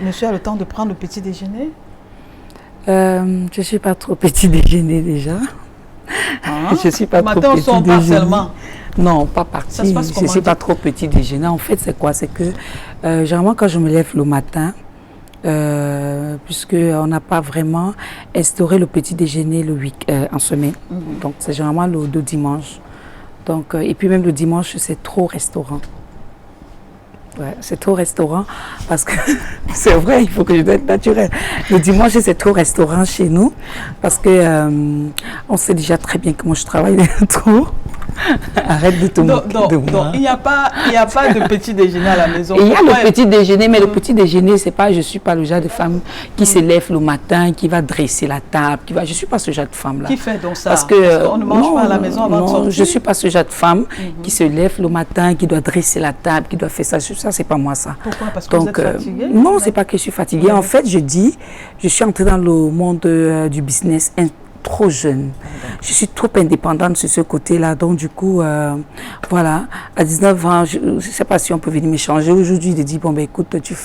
Monsieur a le temps de prendre le petit déjeuner? Je ne suis pas trop petit déjeuner déjà. Je suis pas trop matin, petit déjeuner. Non, pas parti. Je ne suis pas trop petit déjeuner. En fait, c'est quoi? C'est que généralement quand je me lève le matin, puisqu'on n'a pas vraiment instauré le petit déjeuner en semaine. Donc c'est généralement le dimanche. Donc, et puis même le dimanche, c'est trop restaurant. Ouais, c'est trop restaurant parce que c'est vrai, il faut que je dois être naturelle. Le dimanche, c'est trop restaurant chez nous parce que on sait déjà très bien que moi je travaille trop. Arrête de te moquer de moi. Donc, il n'y a pas de petit déjeuner à la maison. Il y a le petit déjeuner, mais le petit déjeuner, c'est pas, je suis pas le genre de femme qui se lève le matin, qui va dresser la table, je suis pas ce genre de femme là. Qui fait donc ça? Parce que on ne mange pas à la maison avant de sortir. Je suis pas ce genre de femme qui se lève le matin, qui doit dresser la table, qui doit faire ça. Ça c'est pas moi ça. Pourquoi? Parce que vous êtes fatiguée? Non, c'est pas que je suis fatiguée. En fait, je suis entrée dans le monde du business trop jeune. Je suis trop indépendante sur ce côté-là. Donc, du coup, voilà, à 19 ans, je ne sais pas si on peut venir m'échanger aujourd'hui, de dire, bon, ben écoute, tu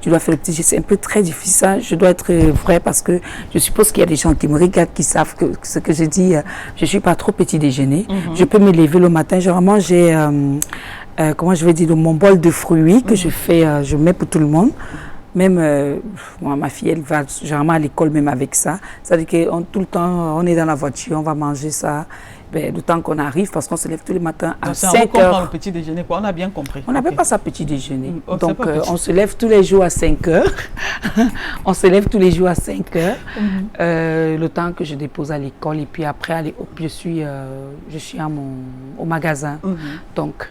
dois faire le petit. C'est un peu très difficile, ça. Je dois être vraie parce que je suppose qu'il y a des gens qui me regardent, qui savent que ce que je dis, je ne suis pas trop petit déjeuner. Je peux me lever le matin. Généralement, j'ai, comment je vais dire, mon bol de fruits que je mets pour tout le monde. Même, moi, ma fille, elle va généralement à l'école même avec ça. C'est-à-dire que tout le temps, on est dans la voiture, on va manger ça. Ben, le temps qu'on arrive, parce qu'on se lève tous les matins à 5 heures. Le petit déjeuner, quoi. On a bien compris. On n'appelle pas ça petit déjeuner. Donc, on se lève tous les jours à 5 heures. On se lève tous les jours à 5 heures. Le temps que je dépose à l'école. Et puis après, je suis au magasin. Donc,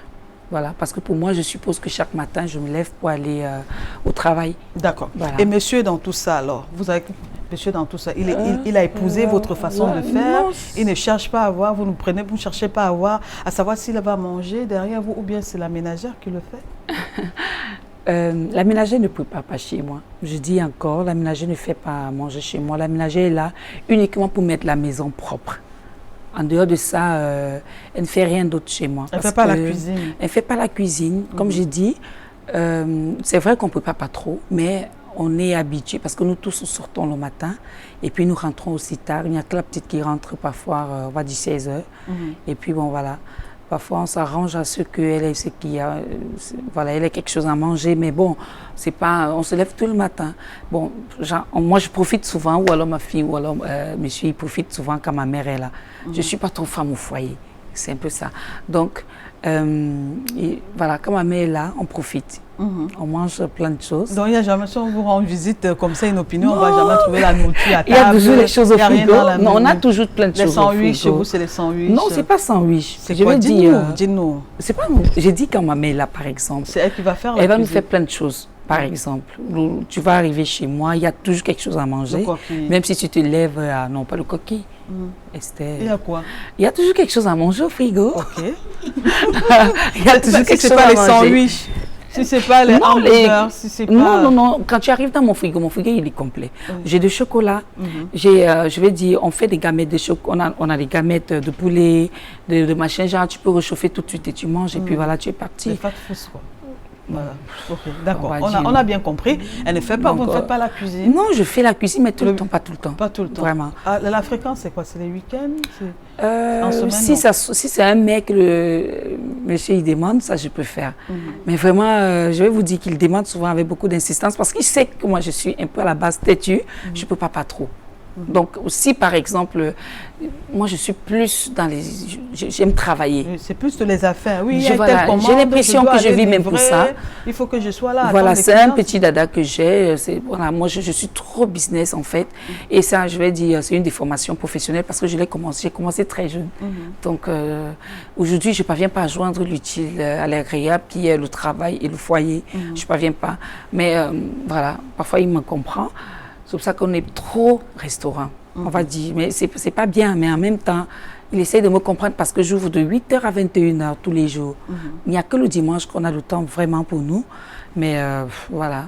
voilà, parce que pour moi, je suppose que chaque matin, je me lève pour aller au travail. D'accord. Voilà. Et monsieur, dans tout ça, alors, monsieur, dans tout ça, il a épousé votre façon de faire. Il ne cherche pas à voir, vous ne cherchez pas à voir, à savoir s'il va manger derrière vous ou bien c'est la ménagère qui le fait. La ménagère ne prépare pas chez moi. Je dis encore, la ménagère ne fait pas manger chez moi. La ménagère est là uniquement pour mettre la maison propre. En dehors de ça, elle ne fait rien d'autre chez moi. Elle ne fait pas la cuisine. Elle ne fait pas la cuisine. Comme j'ai dit, c'est vrai qu'on ne prépare pas trop, mais on est habitué parce que nous tous, nous sortons le matin et puis nous rentrons aussi tard. Il n'y a que la petite qui rentre parfois, on va dire 16 heures. Et puis bon, voilà. Parfois, on s'arrange à ce qu'elle ait voilà, elle ait quelque chose à manger, mais bon, c'est pas, on se lève tout le matin. Bon, moi, je profite souvent, ou alors ma fille, ou alors monsieur, il profite souvent quand ma mère est là. Je ne suis pas trop femme au foyer, c'est un peu ça. Donc, voilà, quand ma mère est là, on profite. On mange plein de choses. Donc, il n'y a jamais, si on vous rend visite comme ça, une opinion, on ne va jamais trouver la nourriture à table. Il y a toujours les choses au frigo. Non, on a toujours plein de choses au frigo. Les sandwichs, chez vous, c'est les sandwichs? Non, ce n'est pas sandwich. C'est quoi? Dis-nous. C'est pas, j'ai dit quand ma mère est là, par exemple. C'est elle qui va faire la Elle va nous cuisine. faire plein de choses. par exemple. Tu vas arriver chez moi, il y a toujours quelque chose à manger. Même si tu te lèves, non pas le coquille. Esther. Il y a quoi? Il y a toujours quelque chose à manger au frigo. Ok. Il y a toujours quelque chose à manger. Si ce n'est pas les sandwichs, si ce n'est pas les hamburgers, si c'est pas... Non. Quand tu arrives dans mon frigo il est complet. J'ai du chocolat. J'ai, je vais dire, on fait des gamètes de chocolat. On a des gamètes de poulet, de machin. Genre, tu peux réchauffer tout de suite et tu manges. Et puis voilà, tu es parti. C'est fat food, quoi. Voilà. Okay, d'accord, on a bien compris. Elle ne fait pas, vous ne faites pas la cuisine? Non, je fais la cuisine, mais tout le temps, pas tout le temps. Pas tout le temps. Vraiment. Ah, la fréquence, c'est quoi? C'est les week-ends? En semaine, si c'est un mec, monsieur, il demande, ça je peux faire. Mais vraiment, je vais vous dire qu'il demande souvent avec beaucoup d'insistance parce qu'il sait que moi je suis un peu à la base têtue, je ne peux pas trop. Donc aussi, par exemple, moi je suis plus dans les... J'aime travailler. C'est plus de les affaires, oui. J'ai l'impression que je vis même pour ça. Il faut que je sois là. Voilà, c'est un petit dada que j'ai. Voilà, moi je suis trop business en fait. Et ça, je vais dire, c'est une des formations professionnelles parce que j'ai commencé très jeune. Donc aujourd'hui, je ne parviens pas à joindre l'utile à l'agréable qui est le travail et le foyer. Je ne parviens pas. Mais voilà, parfois il me comprend. C'est pour ça qu'on est trop restaurant, on va dire. Mais c'est pas bien, mais en même temps, il essaie de me comprendre parce que j'ouvre de 8h à 21h tous les jours. Il n'y a que le dimanche qu'on a le temps vraiment pour nous. Mais voilà.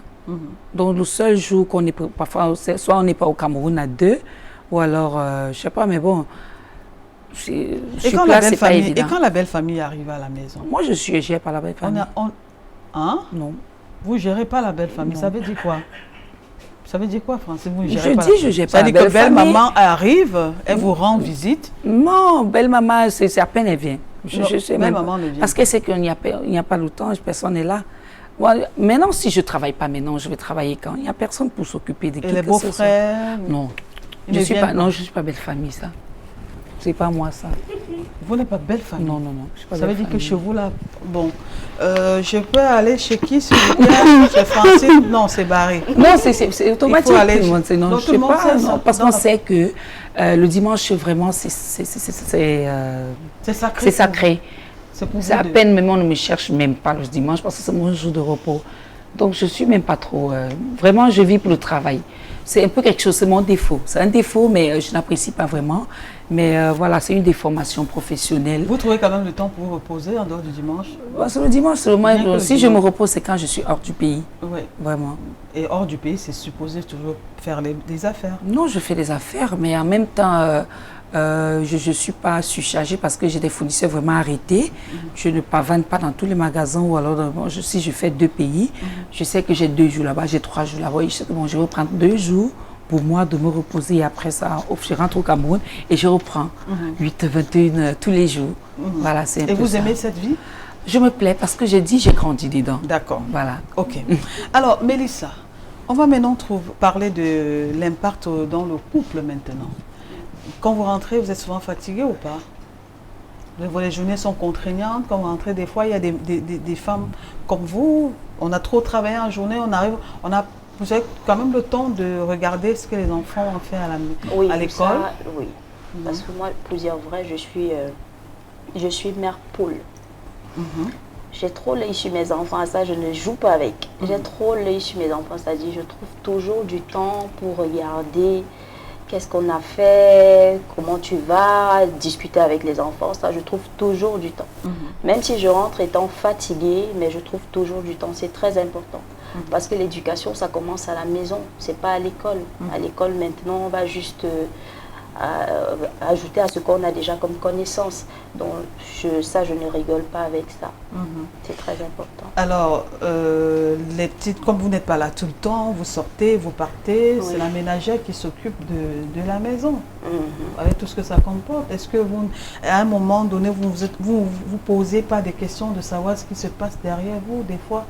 Donc le seul jour qu'on est, parfois, soit on n'est pas au Cameroun à 2, ou alors, je ne sais pas, mais bon, et quand la belle famille arrive à la maison? Moi, je suis gérée par la belle famille. Hein? Non. Vous ne gérez pas la belle famille, ça veut dire quoi? Ça veut dire quoi, Francine? Vous gérez pas je gère pas la belle famille. Ça veut dire que belle maman arrive, elle vous rend visite? Non, belle maman, c'est à peine elle vient. Belle maman ne vient parce qu'elle sait qu'il n'y a pas le temps, personne n'est là. Maintenant, si je ne travaille pas maintenant, je vais travailler quand? Il n'y a personne pour s'occuper de qui que ce soit. Et les beaux-frères? Non. Je ne suis pas belle famille, ça. C'est pas moi, ça. Vous n'êtes pas belle famille? Non. Ça veut dire que chez vous, là, bon, je peux aller chez qui, s'il vous plaît? Chez Francine? Non, c'est barré. Non, c'est automatique. Il faut aller non, je sais pas, non, parce qu'on sait que le dimanche, vraiment, c'est sacré. C'est sacré. C'est à peine, même on ne me cherche même pas le dimanche parce que c'est mon jour de repos. Donc, je ne suis même pas trop... vraiment, je vis pour le travail. C'est un peu quelque chose, c'est mon défaut. C'est un défaut, mais je n'apprécie pas vraiment. Mais voilà, c'est une déformation professionnelle. Vous trouvez quand même le temps pour vous reposer en dehors du dimanche? C'est le dimanche, c'est le moment. Si je me repose, c'est quand je suis hors du pays. Oui. Vraiment. Et hors du pays, c'est supposé toujours faire des affaires? Non, je fais des affaires, mais en même temps... je ne suis pas surchargée parce que j'ai des fournisseurs vraiment arrêtés. Je ne vends pas dans tous les magasins ou alors si je fais 2 pays, je sais que j'ai 2 jours là-bas, j'ai 3 jours là-bas. Je sais que je vais prendre 2 jours pour moi de me reposer et après ça, je rentre au Cameroun et je reprends 8h21 tous les jours. Voilà, c'est un peu ça. Et vous aimez cette vie? Je me plais parce que j'ai grandi dedans. D'accord. Voilà. Ok. Alors, Mélissa, on va maintenant parler de l'impact dans le couple maintenant. Quand vous rentrez, vous êtes souvent fatigué ou pas? Les journées sont contraignantes. Quand vous rentrez, des fois, il y a des femmes comme vous. On a trop travaillé en journée, vous avez quand même le temps de regarder ce que les enfants ont fait à l'école. Oui, parce que moi, pour dire vrai, je suis mère poule. J'ai trop l'œil sur mes enfants, ça je ne joue pas avec. J'ai trop l'œil sur mes enfants, c'est-à-dire je trouve toujours du temps pour regarder qu'est-ce qu'on a fait, comment tu vas, discuter avec les enfants, ça je trouve toujours du temps. Même si je rentre étant fatiguée, mais je trouve toujours du temps, c'est très important. Parce que l'éducation, ça commence à la maison, c'est pas à l'école. À l'école maintenant, on va juste ajouter à ce qu'on a déjà comme connaissance. Donc ça, je ne rigole pas avec ça. C'est très important. Alors, les petites, comme vous n'êtes pas là tout le temps, vous sortez, vous partez, c'est la ménagère qui s'occupe de la maison, avec tout ce que ça comporte. Est-ce que vous, à un moment donné, vous posez pas des questions de savoir ce qui se passe derrière vous, des fois?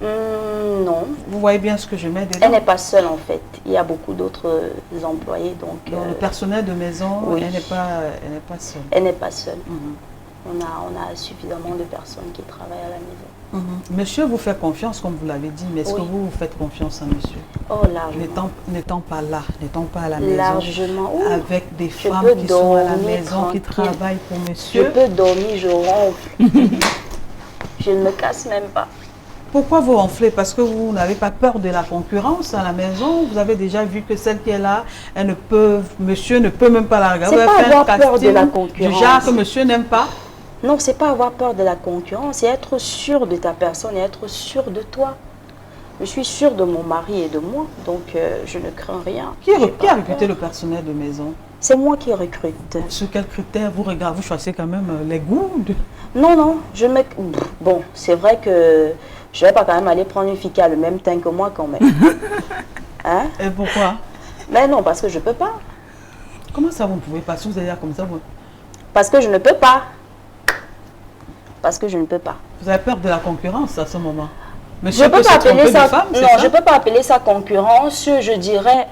Non. Vous voyez bien ce que je mets dedans? Elle n'est pas seule en fait. Il y a beaucoup d'autres employés. Donc le personnel de maison, elle n'est pas seule. Elle n'est pas seule. On a suffisamment de personnes qui travaillent à la maison. Monsieur vous fait confiance, comme vous l'avez dit, mais est-ce que vous faites confiance à monsieur? Oh, largement. N'étant pas là, n'étant pas à la maison, largement. Avec des femmes qui sont à la maison, qui travaillent pour monsieur. Je peux dormir, je ronfle. Je ne me casse même pas. Pourquoi vous ronflez? Parce que vous n'avez pas peur de la concurrence à la maison? Vous avez déjà vu que celle qui est là, monsieur ne peut même pas la regarder. C'est pas avoir peur de la concurrence. Du genre que monsieur n'aime pas? Non, c'est pas avoir peur de la concurrence, c'est être sûr de ta personne et être sûr de toi. Je suis sûre de mon mari et de moi, donc je ne crains rien. Qui a recruté le personnel de maison? C'est moi qui recrute. Sur quels critères vous regardez? Vous choisissez quand même les goûts Non, bon, c'est vrai que je vais pas quand même aller prendre une fille qui a le même teint que moi quand même. Hein? Et pourquoi? Mais non, parce que je peux pas. Comment ça vous ne pouvez pas? Si vous allez comme ça, vous... Parce que je ne peux pas. Parce que je ne peux pas. Vous avez peur de la concurrence à ce moment? Monsieur je peux pas appeler ça, non, je peux pas appeler ça concurrence. Je dirais,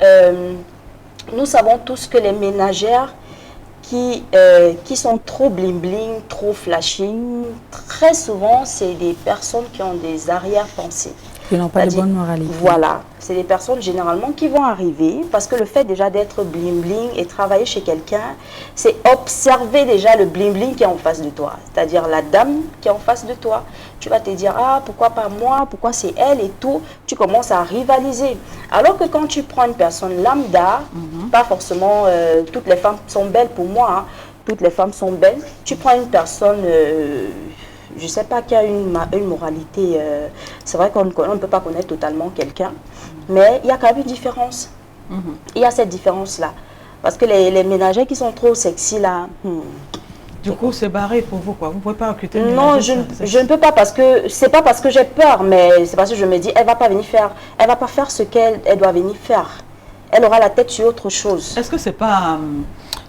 nous savons tous que les ménagères qui sont trop bling bling, trop flashing, très souvent c'est des personnes qui ont des arrière-pensées. Qui n'ont pas de bonne moralité. Voilà, c'est des personnes généralement qui vont arriver parce que le fait déjà d'être bling bling et travailler chez quelqu'un, c'est observer déjà le bling bling qui est en face de toi, c'est-à-dire la dame qui est en face de toi. Tu vas te dire, ah pourquoi pas moi, pourquoi c'est elle et tout, tu commences à rivaliser. Alors que quand tu prends une personne lambda, pas forcément toutes les femmes sont belles pour moi, hein, toutes les femmes sont belles, tu prends une personne... je ne sais pas qui a une moralité, c'est vrai qu'on ne peut pas connaître totalement quelqu'un, mais il y a quand même une différence. Il y a cette différence-là. Parce que les ménagères qui sont trop sexy là... Du coup, c'est barré pour vous, quoi. Vous ne pouvez pas recruter une Non, je ne peux pas parce que... C'est pas parce que j'ai peur, mais c'est parce que je me dis, elle ne va pas venir faire... Elle va pas faire ce qu'elle doit venir faire. Elle aura la tête sur autre chose. Est-ce que c'est pas...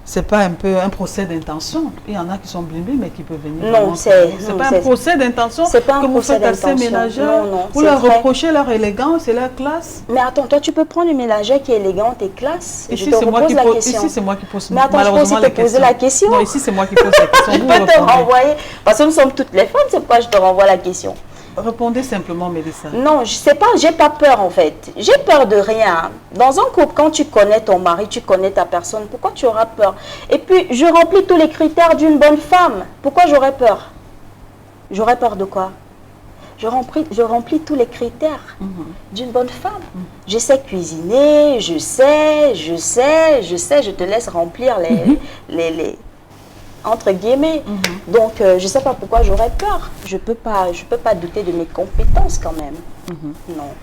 c'est pas un peu un procès d'intention? Il y en a qui sont blindés, mais qui peuvent venir. Non, c'est pas un procès d'intention que vous faites à ces ménagères. Vous leur reprochez leur élégance et leur classe. Mais attends, toi, tu peux prendre une ménagère qui est élégante et classe. Ici, c'est moi qui pose la question. Ici, c'est moi qui pose mais attends, je peux aussi te poser la question. Non, ici, c'est moi qui pose la question. Je peux te renvoyer. Parce que nous sommes toutes les femmes, c'est pourquoi je te renvoie la question. Répondez simplement, Mélissa. Non, je sais pas, j'ai pas peur en fait. J'ai peur de rien. Dans un couple, quand tu connais ton mari, tu connais ta personne, pourquoi tu auras peur? Et puis, je remplis tous les critères d'une bonne femme. Pourquoi j'aurais peur? J'aurais peur de quoi? Je remplis tous les critères d'une bonne femme. Je sais cuisiner, je te laisse remplir les entre guillemets. Donc, je ne sais pas pourquoi j'aurais peur. Je peux pas douter de mes compétences quand même. Non.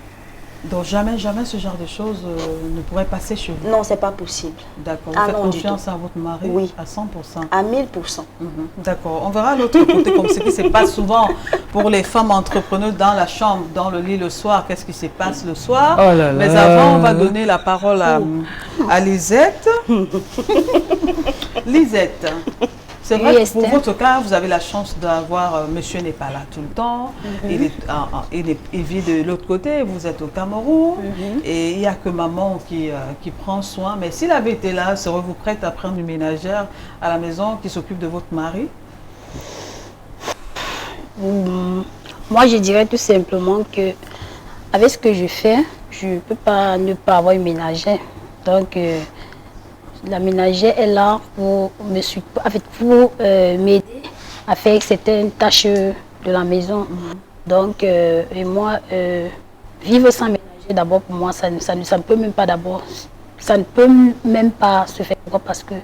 Donc, jamais ce genre de choses ne pourrait passer chez vous? Non, c'est pas possible. D'accord. Vous faites confiance à votre mari? Oui. À 100%? À 1000%. D'accord. On verra l'autre côté, comme ce qui se passe souvent pour les femmes entrepreneuses dans la chambre, dans le lit le soir. Qu'est-ce qui se passe le soir? Oh là là. Mais avant, on va donner la parole à Lisette. Lisette. C'est vrai que pour votre cas, vous avez la chance d'avoir... monsieur n'est pas là tout le temps. Il vit de l'autre côté. Vous êtes au Cameroun. Et il n'y a que maman qui prend soin. Mais s'il avait été là, serez-vous prête à prendre une ménagère à la maison qui s'occupe de votre mari? Moi, je dirais tout simplement que avec ce que je fais, je ne peux pas ne pas avoir une ménagère. Donc... la ménagère est là pour m'aider à faire certaines tâches de la maison. Donc, et moi, vivre sans ménager, d'abord pour moi, ça ne peut même pas ça ne peut même pas se faire. Parce que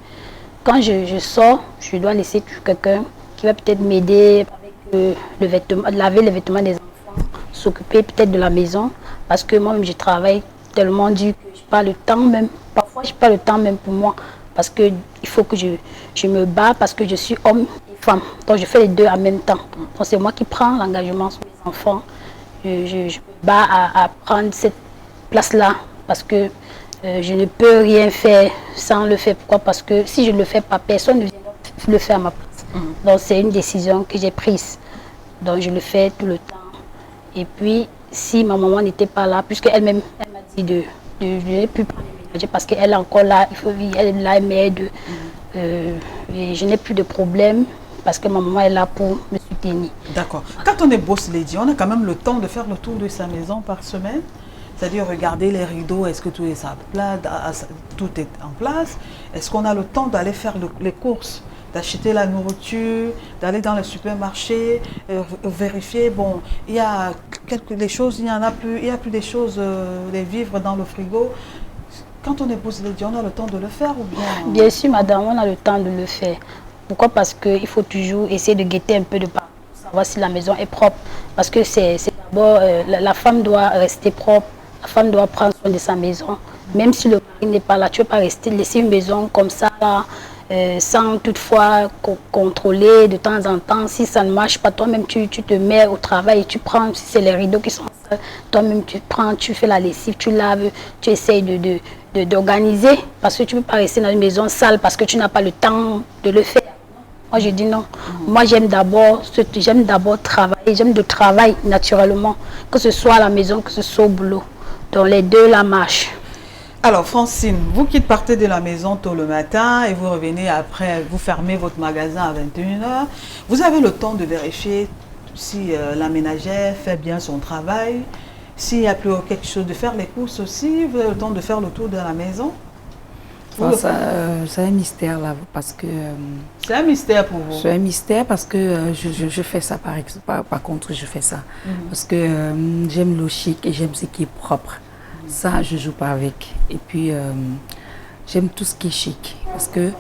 quand je sors, je dois laisser quelqu'un qui va peut-être m'aider avec le vêtement, laver les vêtements des enfants, s'occuper peut-être de la maison. Parce que moi-même, je travaille tellement dur que je n'ai pas le temps même. Parfois, je n'ai pas le temps même pour moi, parce qu'il faut que je me bats, parce que je suis homme et femme. Donc, je fais les deux en même temps. Donc, c'est moi qui prends l'engagement sur mes enfants. Je me bats à prendre cette place-là, parce que je ne peux rien faire sans le faire. Pourquoi? Parce que si je ne le fais pas, personne ne viendra le faire à ma place. Donc, c'est une décision que j'ai prise. Donc, je le fais tout le temps. Et puis, si ma maman n'était pas là, puisqu'elle-même, elle m'a dit de ne plus prendre parce qu'elle est encore là, elle m'aide. Et je n'ai plus de problème parce que ma maman est là pour me soutenir. D'accord. Quand on est boss lady, on a quand même le temps de faire le tour de sa maison par semaine. C'est-à-dire regarder les rideaux, est-ce que tout est en place? Est-ce qu'on a le temps d'aller faire les courses? d'acheter la nourriture, d'aller dans le supermarché, vérifier, bon, il y a des choses, il n'y en a plus, il n'y a plus des choses, des vivres dans le frigo. Quand on est posé les on a le temps de le faire ou bien? Bien sûr, madame, on a le temps de le faire. Pourquoi? Parce qu'il faut toujours essayer de guetter un peu de partout, savoir si la maison est propre. Parce que c'est d'abord, la femme doit rester propre, la femme doit prendre soin de sa maison. Même si le mari n'est pas là, tu ne peux pas laisser une maison comme ça, là, sans toutefois contrôler de temps en temps. Si ça ne marche pas, toi-même, tu te mets au travail et tu prends, si c'est les rideaux qui sont sales, toi-même, tu prends, tu fais la lessive, tu laves, tu essayes d'organiser. Parce que tu ne peux pas rester dans une maison sale parce que tu n'as pas le temps de le faire. Moi, je dis non. Moi, j'aime d'abord travailler. J'aime de travail naturellement, que ce soit à la maison, que ce soit au boulot. Donc, les deux, la marche. Alors, Francine, vous qui partez de la maison tôt le matin et vous revenez après, vous fermez votre magasin à 21h, vous avez le temps de vérifier si la ménagère fait bien son travail, s'il y a plus quelque chose, de faire les courses aussi, vous avez le temps de faire le tour de la maison? C'est un mystère là, parce que... c'est un mystère pour vous? C'est un mystère parce que je fais ça par contre, je fais ça. Parce que j'aime le chic et j'aime ce qui est propre. Ça, je joue pas avec. Et puis, j'aime tout ce qui est chic. Parce que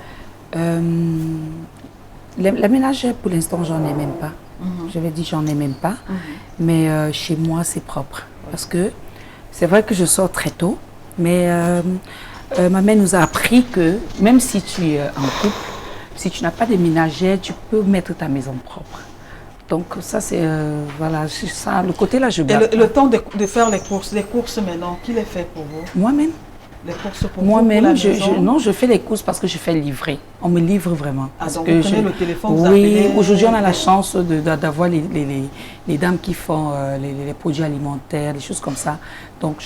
la ménagère, pour l'instant, j'en ai même pas. J'avais dit, j'en ai même pas. Mais chez moi, c'est propre. Parce que c'est vrai que je sors très tôt. Mais ma mère nous a appris que même si tu es en couple, si tu n'as pas de ménagère, tu peux mettre ta maison propre. Donc ça, c'est voilà, ça, le côté là, je garde. Et le temps de faire les courses maintenant, qui les fait pour vous? Moi-même. Les courses pour moi-même, non, je fais les courses parce que je fais livrer. On me livre vraiment. Ah, parce donc que vous prenez le téléphone, vous oui, appelez... aujourd'hui, on a la chance d'avoir les dames qui font les produits alimentaires, des choses comme ça. Donc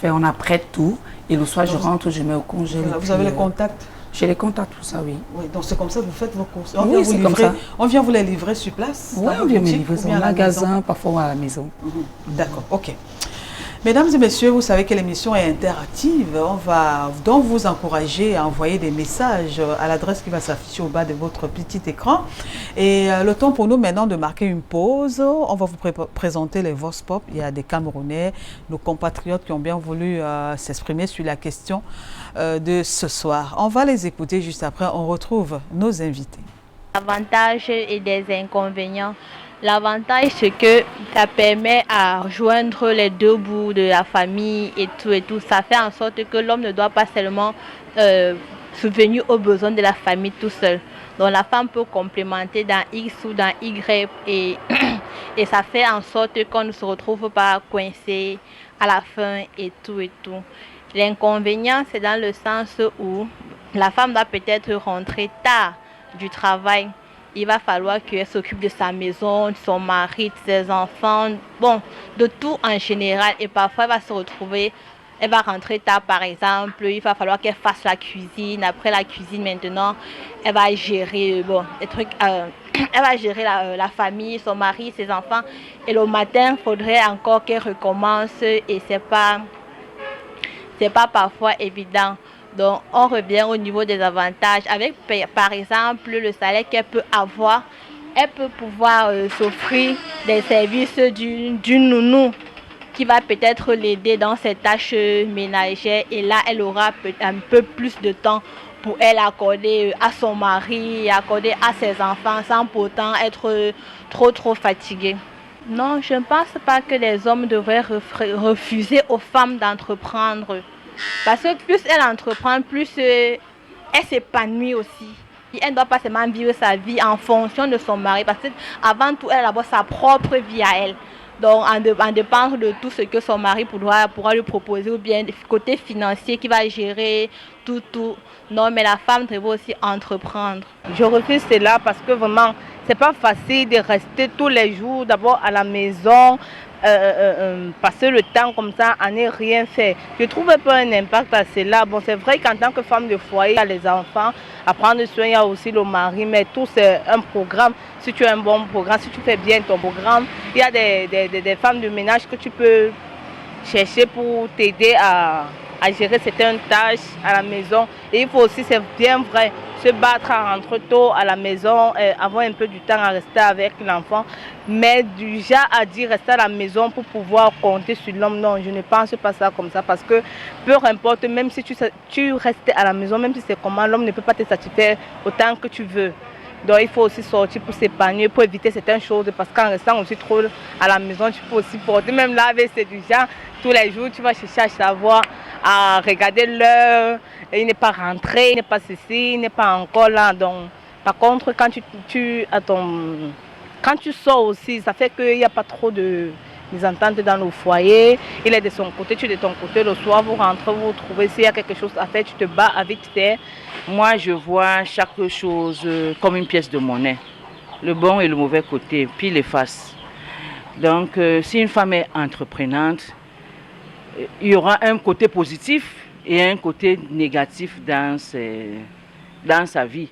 on apprête tout et le soir, je rentre, je mets au congé. Vous avez les contacts? J'ai les contacts, tout ça, oui. Oui, donc c'est comme ça que vous faites vos courses. Oui, c'est comme ça. On vient vous les livrer sur place? Oui, on vient me livrer au magasin, parfois à la maison. D'accord, ok. Mesdames et messieurs, vous savez que l'émission est interactive. On va donc vous encourager à envoyer des messages à l'adresse qui va s'afficher au bas de votre petit écran. Et le temps pour nous maintenant de marquer une pause. On va vous présenter les Vox Pop. Il y a des Camerounais, nos compatriotes qui ont bien voulu s'exprimer sur la question de ce soir. On va les écouter juste après. On retrouve nos invités. Avantages et des inconvénients. L'avantage, c'est que ça permet à joindre les deux bouts de la famille et tout. Ça fait en sorte que l'homme ne doit pas seulement subvenir aux besoins de la famille tout seul. Donc la femme peut complémenter dans X ou dans Y et ça fait en sorte qu'on ne se retrouve pas coincé à la fin et tout. L'inconvénient, c'est dans le sens où la femme doit peut-être rentrer tard du travail. Il va falloir qu'elle s'occupe de sa maison, de son mari, de ses enfants, bon, de tout en général. Et parfois, elle va se retrouver, elle va rentrer tard par exemple, il va falloir qu'elle fasse la cuisine. Après la cuisine, maintenant, elle va gérer des trucs, elle va gérer la famille, son mari, ses enfants. Et le matin, il faudrait encore qu'elle recommence et c'est pas parfois évident. Donc, on revient au niveau des avantages. Avec, par exemple, le salaire qu'elle peut avoir, elle peut pouvoir s'offrir des services d'une nounou qui va peut-être l'aider dans ses tâches ménagères. Et là, elle aura un peu plus de temps pour elle accorder à son mari, accorder à ses enfants, sans pourtant être trop fatiguée. Non, je ne pense pas que les hommes devraient refuser aux femmes d'entreprendre. Parce que plus elle entreprend, plus elle s'épanouit aussi. Et elle ne doit pas seulement vivre sa vie en fonction de son mari. Parce qu'avant tout, elle a d'abord sa propre vie à elle. Donc, en dépendre de tout ce que son mari pourra lui proposer, ou bien côté financier qui va gérer tout. Non, mais la femme devrait aussi entreprendre. Je refuse cela parce que vraiment, c'est pas facile de rester tous les jours d'abord à la maison. Passer le temps comme ça à ne rien faire. Je trouve pas un impact à cela. Bon, c'est vrai qu'en tant que femme de foyer, il y a les enfants, à prendre soin, il y a aussi le mari, mais tout c'est un programme. Si tu as un bon programme, si tu fais bien ton programme, il y a des femmes de ménage que tu peux chercher pour t'aider à gérer certaines tâches à la maison. Et il faut aussi, c'est bien vrai, se battre à rentrer tôt à la maison, avoir un peu du temps à rester avec l'enfant, mais déjà à dire rester à la maison pour pouvoir compter sur l'homme, non, je ne pense pas ça comme ça, parce que peu importe, même si tu restes à la maison, même si c'est comment, l'homme ne peut pas te satisfaire autant que tu veux. Donc il faut aussi sortir pour s'épanouir, pour éviter certaines choses, parce qu'en restant aussi trop à la maison, tu peux aussi porter, même là avec ces gens, tous les jours, tu vas chercher à savoir, à regarder l'heure, il n'est pas rentré, il n'est pas ceci, il n'est pas encore là. Donc, par contre, quand quand tu sors aussi, ça fait qu'il n'y a pas trop de mésentente dans le foyer. Il est de son côté, tu es de ton côté. Le soir, vous rentrez, vous vous trouvez, s'il y a quelque chose à faire, tu te bats avec tes. Moi, je vois chaque chose comme une pièce de monnaie. Le bon et le mauvais côté, puis les faces. Donc, si une femme est entreprenante, il y aura un côté positif et un côté négatif dans sa vie.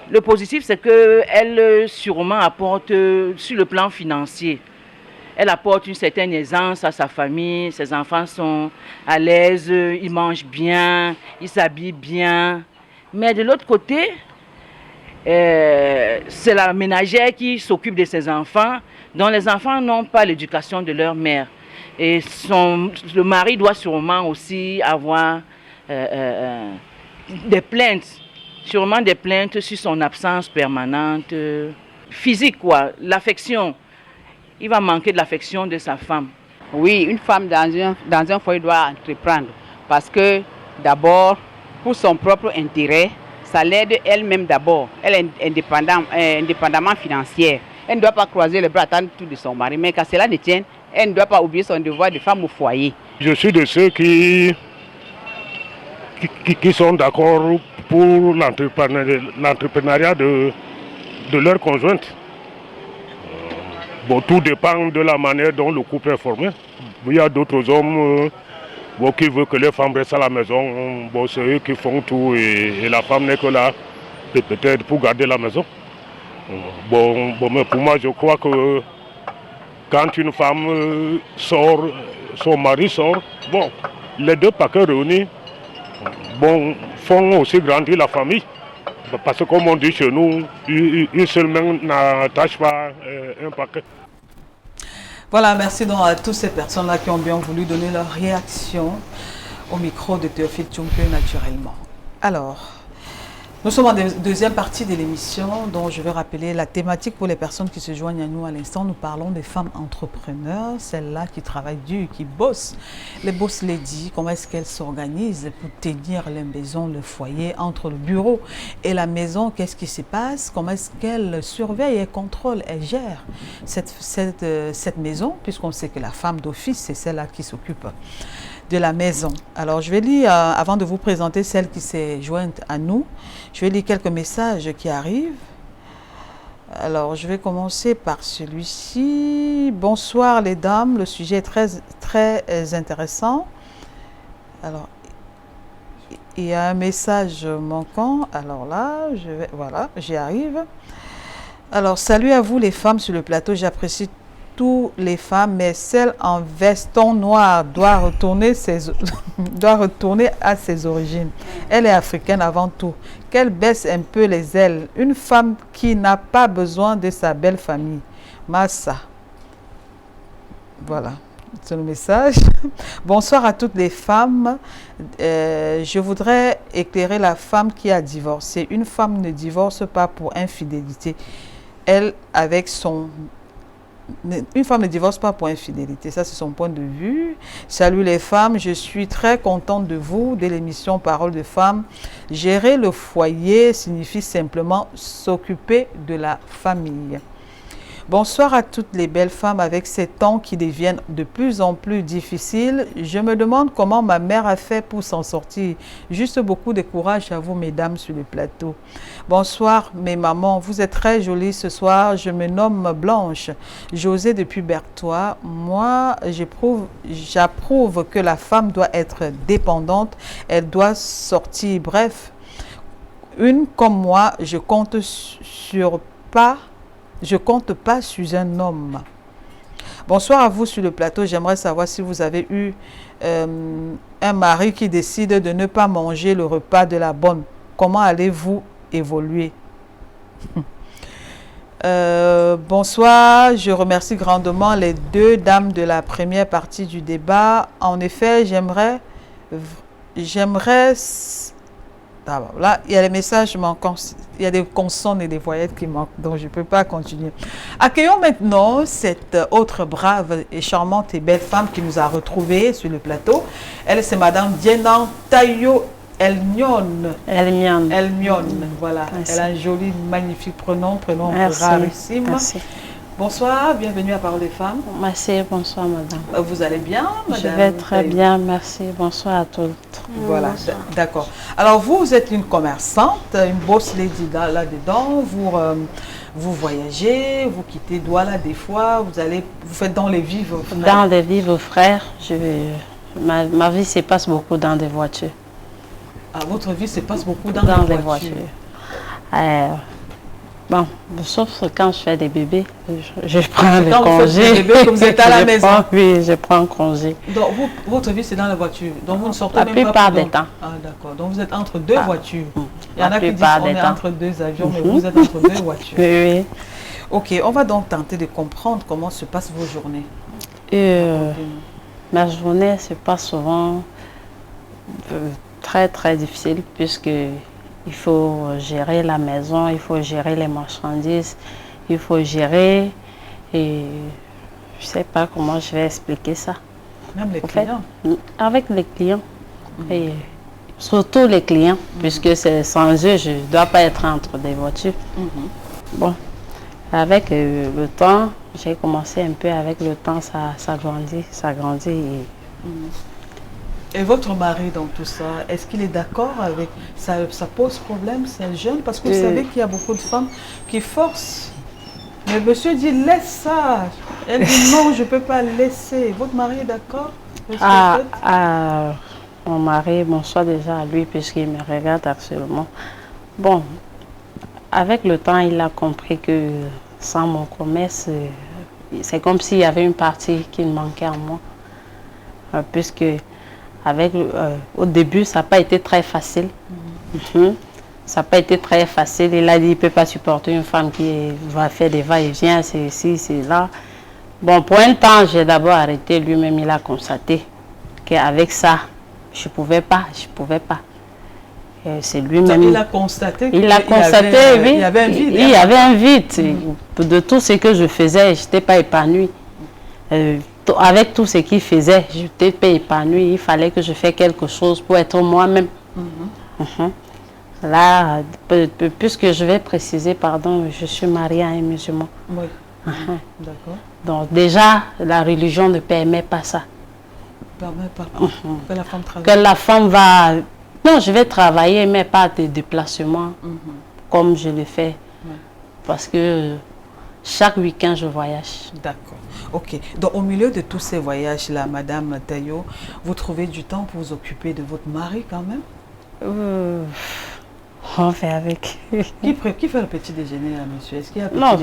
Le positif, c'est qu'elle sûrement apporte, sur le plan financier, elle apporte une certaine aisance à sa famille, ses enfants sont à l'aise, ils mangent bien, ils s'habillent bien. Mais de l'autre côté, c'est la ménagère qui s'occupe de ses enfants, dont les enfants n'ont pas l'éducation de leur mère. Et le mari doit sûrement aussi avoir des plaintes, sûrement des plaintes sur son absence permanente, physique quoi, l'affection. Il va manquer de l'affection de sa femme. Oui, une femme dans un foyer doit entreprendre parce que d'abord, pour son propre intérêt, ça l'aide elle-même d'abord. Elle est indépendamment financière. Elle ne doit pas croiser les bras, attendre tout de son mari, mais quand cela ne tient, elle ne doit pas oublier son devoir de femme au foyer. Je suis de ceux qui sont d'accord pour l'entrepreneuriat de leur conjointe. Bon, tout dépend de la manière dont le couple est formé. Il y a d'autres hommes qui veulent que les femmes restent à la maison. Bon, c'est eux qui font tout et la femme n'est que là, peut-être pour garder la maison. Bon, mais pour moi, je crois que quand une femme sort, son mari sort, bon, les deux paquets réunis font aussi grandir la famille. Parce que comme on dit chez nous, une seule main n'attache pas un paquet. Voilà, merci donc à toutes ces personnes-là qui ont bien voulu donner leur réaction au micro de Théophile Tchoumpé naturellement. Alors, nous sommes en deuxième partie de l'émission dont je vais rappeler la thématique pour les personnes qui se joignent à nous à l'instant. Nous parlons des femmes entrepreneurs, celles-là qui travaillent dur, qui bossent. Les boss ladies, comment est-ce qu'elles s'organisent pour tenir les maisons, le foyer, entre le bureau et la maison, qu'est-ce qui se passe? Comment est-ce qu'elles surveillent et contrôlent et gèrent cette maison, puisqu'on sait que la femme d'office, c'est celle-là qui s'occupe de la maison. Alors, je vais lire, avant de vous présenter celle qui s'est jointe à nous, je vais lire quelques messages qui arrivent. Alors, je vais commencer par celui-ci. Bonsoir les dames, le sujet est très intéressant. Alors, il y a un message manquant. Alors là, voilà, j'y arrive. Alors, salut à vous les femmes sur le plateau, j'apprécie toutes les femmes, mais celle en veston noir doit retourner à ses origines. Elle est africaine avant tout. Qu'elle baisse un peu les ailes. Une femme qui n'a pas besoin de sa belle famille. Massa. Voilà, c'est le message. Bonsoir à toutes les femmes. Je voudrais éclairer la femme qui a divorcé. Une femme ne divorce pas pour infidélité. Une femme ne divorce pas pour infidélité, ça c'est son point de vue. Salut les femmes, je suis très contente de vous, de l'émission Parole de femmes. Gérer le foyer signifie simplement s'occuper de la famille. Bonsoir à toutes les belles femmes avec ces temps qui deviennent de plus en plus difficiles. Je me demande comment ma mère a fait pour s'en sortir. Juste beaucoup de courage à vous, mesdames, sur le plateau. Bonsoir, mes mamans. Vous êtes très jolies ce soir. Je me nomme Blanche. José depuis Berthois. Moi, j'approuve que la femme doit être dépendante. Elle doit sortir. Bref, une comme moi, je compte pas sur un homme. Bonsoir à vous sur le plateau. J'aimerais savoir si vous avez eu un mari qui décide de ne pas manger le repas de la bonne. Comment allez-vous évoluer. Bonsoir, je remercie grandement les deux dames de la première partie du débat. En effet, j'aimerais... Là, il y a les messages manquants, il y a des consonnes et des voyelles qui manquent, donc je ne peux pas continuer. Accueillons maintenant cette autre brave et charmante et belle femme qui nous a retrouvés sur le plateau. Elle, c'est Madame Dienan Tayo Elmion, voilà. Merci. Elle a un joli, magnifique prénom rarissime. Merci. Bonsoir, bienvenue à Parole des Femmes. Merci, bonsoir madame. Vous allez bien, madame? Je vais très bien, merci. Bonsoir à tous. Voilà, d'accord. Alors vous êtes une commerçante, une boss lady là-dedans, vous voyagez, vous quittez Douala des fois, vous faites dans les vives frères. Dans les vives frères, ma vie se passe beaucoup dans des voitures. Ah, votre vie se passe beaucoup dans les voitures. Bon, sauf quand je fais des bébés, je prends le congé. Vous faites des bébés, vous êtes à la maison. Oui, je prends congé. Donc, votre vie, c'est dans la voiture. Donc, vous ne sortez la même pas. La plupart des temps. Ah, d'accord. Donc, vous êtes entre deux voitures. Il y en a qui disent qu'on est entre deux avions, mais vous êtes entre deux voitures. Oui. Ok, on va donc tenter de comprendre comment se passent vos journées. Ma journée se passe souvent très, très difficile, puisque il faut gérer la maison, il faut gérer les marchandises, il faut gérer, et je ne sais pas comment je vais expliquer ça. Même les clients? Avec les clients, et surtout les clients, puisque sans eux, je ne dois pas être entre des voitures. Bon, avec le temps, j'ai commencé un peu avec le temps, ça grandit. Et votre mari dans tout ça, est-ce qu'il est d'accord avec ça? Ça pose problème, c'est jeune, parce que vous savez qu'il y a beaucoup de femmes qui forcent. Mais monsieur dit laisse ça. Elle dit non, je ne peux pas laisser. Votre mari est d'accord? Mon mari, bonsoir déjà à lui, puisqu'il me regarde actuellement. Bon, avec le temps, il a compris que sans mon commerce, c'est comme s'il y avait une partie qui manquait en moi. Puisque au début, ça n'a pas été très facile. Ça n'a pas été très facile. Il a dit qu'il ne peut pas supporter une femme qui va faire des va-et-vient, c'est ici, c'est là. Bon, pour un temps, j'ai d'abord arrêté. Lui-même, il a constaté qu'avec ça, je ne pouvais pas. C'est lui-même. Il a constaté oui. Il y avait un vide. De tout ce que je faisais, je n'étais pas épanouie. Avec tout ce qu'il faisait, je n'étais pas épanouie. Il fallait que je fasse quelque chose pour être moi-même. Là, puisque je vais préciser, pardon, je suis mariée à un musulman. Oui. D'accord. Donc déjà, la religion ne permet pas ça. Ne permet pas que la femme travaille. Que la femme va... Non, je vais travailler, mais pas de déplacement comme je le fais. Parce que chaque week-end, je voyage. D'accord. Ok. Donc, au milieu de tous ces voyages-là, Madame Tayo, vous trouvez du temps pour vous occuper de votre mari quand même? On fait avec. Qui fait le petit déjeuner, là, monsieur? Est-ce qu'il y a non,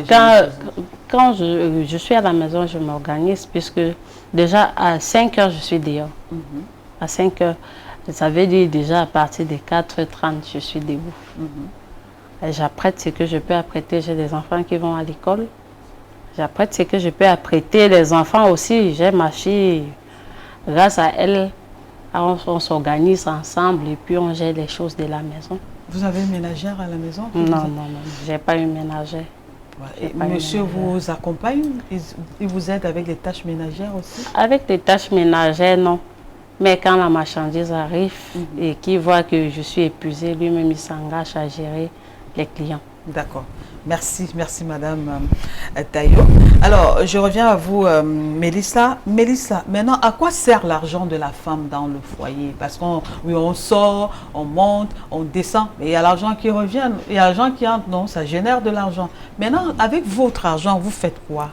quand je suis à la maison, je m'organise, puisque déjà à 5 heures, je suis dehors. À 5 heures, ça veut dire déjà à partir de 4h30, je suis debout. J'apprête ce que je peux apprêter. J'ai des enfants qui vont à l'école. J'apprête ce que je peux apprêter. Les enfants aussi, j'ai ma fille. Grâce à elle, on s'organise ensemble et puis on gère les choses de la maison. Vous avez une ménagère à la maison? Non, je n'ai pas une ménagère. Et monsieur vous accompagne? Il vous aide avec les tâches ménagères aussi? Avec les tâches ménagères, non. Mais quand la marchandise arrive et qu'il voit que je suis épuisée, lui-même il s'engage à gérer les clients. D'accord. Merci Madame Tayo. Alors, je reviens à vous, Mélissa. Mélissa, maintenant, à quoi sert l'argent de la femme dans le foyer? Parce qu'on sort, on monte, on descend, mais il y a l'argent qui revient, il y a l'argent qui entre, non, ça génère de l'argent. Maintenant, avec votre argent, vous faites quoi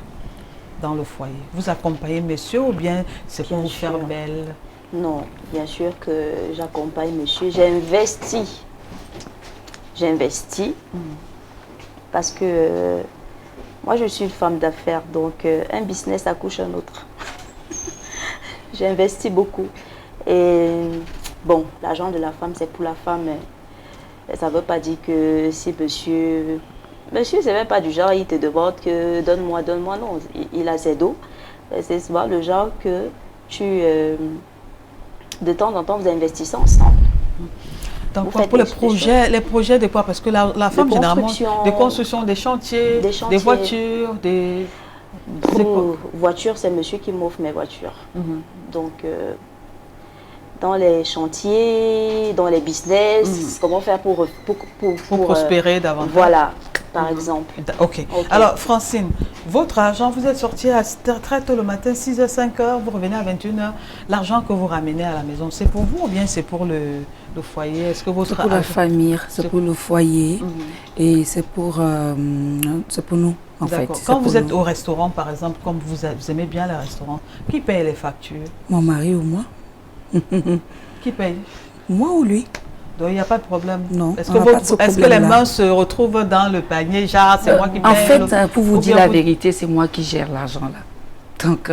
dans le foyer? Vous accompagnez monsieur ou bien c'est pour vous faire belle? Non, bien sûr que j'accompagne monsieur. J'investis. Parce que moi, je suis une femme d'affaires, donc un business accouche un autre. J'investis beaucoup. Et bon, l'argent de la femme, c'est pour la femme. Ça ne veut pas dire que si monsieur... Monsieur, c'est même pas du genre, il te demande que donne-moi, donne-moi. Non, il a ses dos. C'est souvent le genre que de temps en temps, vous investissez ensemble. Donc, pour les projets de quoi? Parce que la femme, généralement, des constructions, des chantiers, des voitures, des... Voitures, c'est monsieur qui m'offre mes voitures. Donc, dans les chantiers, dans les business, comment faire pour prospérer davantage. Voilà, par exemple. Ok. Alors, Francine, votre argent, vous êtes sorti très tôt le matin, 6h, 5h, vous revenez à 21h. L'argent que vous ramenez à la maison, c'est pour vous ou bien c'est pour le foyer? Est-ce que votre c'est pour la famille, c'est pour le foyer et c'est pour nous. En fait, quand vous êtes au restaurant, par exemple, comme vous aimez bien les restaurants, qui paye les factures? Mon mari ou moi. Qui paye? Moi ou lui. Donc il n'y a pas de problème. Non. Est-ce que les mains se retrouvent dans le panier? Genre, c'est moi qui paye? En fait, pour vous dire la vérité, c'est moi qui gère l'argent là. Donc,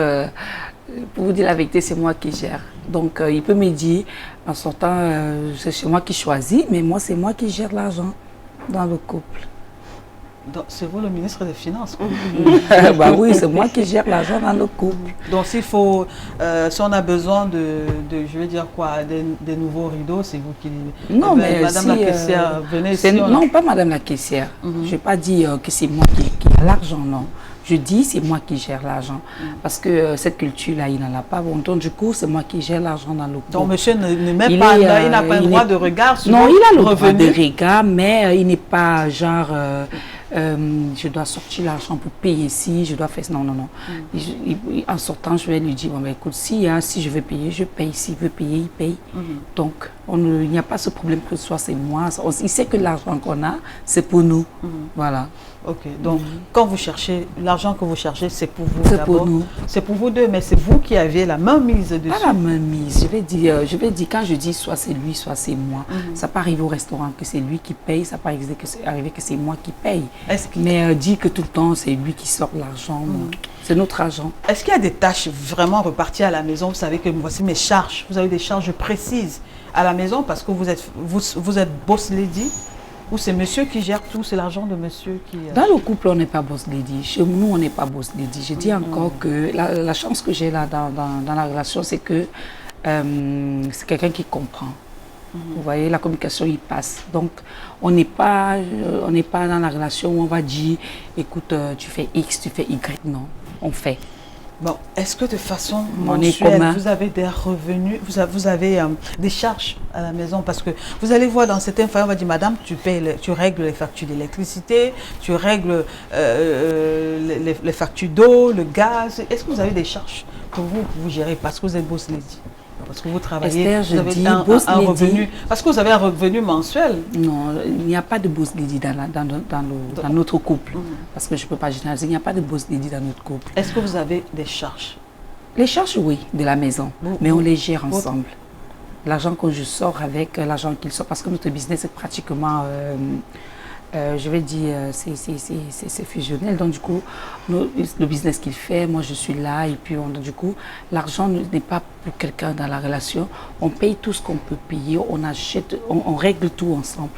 pour vous dire la vérité, c'est moi qui gère. Donc, il peut me dire, en sortant, c'est moi qui choisis, mais moi, c'est moi qui gère l'argent dans le couple. Donc, c'est vous le ministre des Finances? Bah oui, c'est moi qui gère l'argent dans le couple. Donc, s'il faut, si on a besoin de je vais dire quoi, des nouveaux rideaux, c'est vous qui... Non, mais Madame la caissière, venez ici. Non, pas Madame la caissière. Je ne vais pas dire que c'est moi qui ai l'argent, non. Je dis c'est moi qui gère l'argent. Parce que cette culture-là, il n'en a pas. Bon, donc du coup, c'est moi qui gère l'argent dans le couple. Donc monsieur ne met pas, il n'a pas un droit de regard sur non, il a le droit de regard, mais il n'est pas genre... je dois sortir l'argent pour payer ici, je dois faire... Non, non, non. En sortant, je vais lui dire, bon, ben, écoute, si je veux payer, je paye. S'il veut payer, il paye. Donc, il n'y a pas ce problème que ce soit c'est moi. Il sait que l'argent qu'on a, c'est pour nous. Voilà. Ok, donc quand vous cherchez, l'argent que vous cherchez, c'est pour vous d'abord. C'est pour nous. C'est pour vous deux, mais c'est vous qui avez la main mise dessus. Pas la main mise, je vais dire, quand je dis soit c'est lui, soit c'est moi. Ça peut arriver au restaurant que c'est lui qui paye, ça peut arriver que c'est moi qui paye. Mais dire que tout le temps c'est lui qui sort l'argent, c'est notre argent. Est-ce qu'il y a des tâches vraiment reparties à la maison? Vous savez que voici mes charges, vous avez des charges précises à la maison parce que vous êtes boss lady? Ou c'est monsieur qui gère tout, c'est l'argent de monsieur qui... Dans le couple, on n'est pas boss lady. Chez nous, on n'est pas boss lady. Je dis encore que la chance que j'ai là dans la relation, c'est que c'est quelqu'un qui comprend. Vous voyez, la communication, il passe. Donc, on n'est pas dans la relation où on va dire, écoute, tu fais X, tu fais Y. Non, on fait. Bon, est-ce que de façon mensuelle, vous avez des revenus, vous avez des charges à la maison? Parce que vous allez voir dans certains foyers, on va dire, madame, tu règles les factures d'électricité, tu règles les factures d'eau, le gaz. Est-ce que vous avez des charges que vous gérez parce que vous êtes boss lady? Parce que vous travaillez, Esther, vous avez un revenu. Parce que vous avez un revenu mensuel. Non, il n'y a pas de boss lady dans notre couple. Parce que je ne peux pas généraliser, il n'y a pas de boss lady dans notre couple. Est-ce que vous avez des charges? Les charges, oui, de la maison. Mais on les gère ensemble. L'argent que je sors avec l'argent qu'il sort, parce que notre business est pratiquement... je vais dire, c'est fusionnel. Donc, du coup, le business qu'il fait, moi, je suis là. Et puis, du coup, l'argent n'est pas pour quelqu'un dans la relation. On paye tout ce qu'on peut payer. On achète, on règle tout ensemble.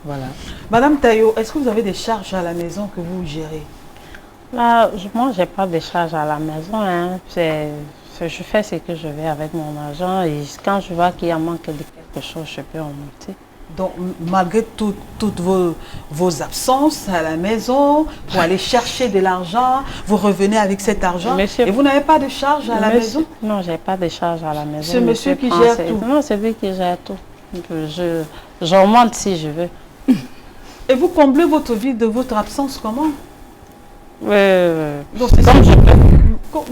Voilà. Madame Tayo, est-ce que vous avez des charges à la maison que vous gérez? Là, moi, je n'ai pas de charges à la maison. Hein. Je fais ce que je vais avec mon argent. Et quand je vois qu'il y a manque de quelque chose, je peux en monter. Donc, malgré toutes vos absences à la maison, pour aller chercher de l'argent, vous revenez avec cet argent et vous n'avez pas de charge à la maison? Non, je n'ai pas de charge à la maison. C'est monsieur qui gère tout? Non, c'est lui qui gère tout. J'en monte si je veux. Et vous comblez votre vie de votre absence comment? Donc,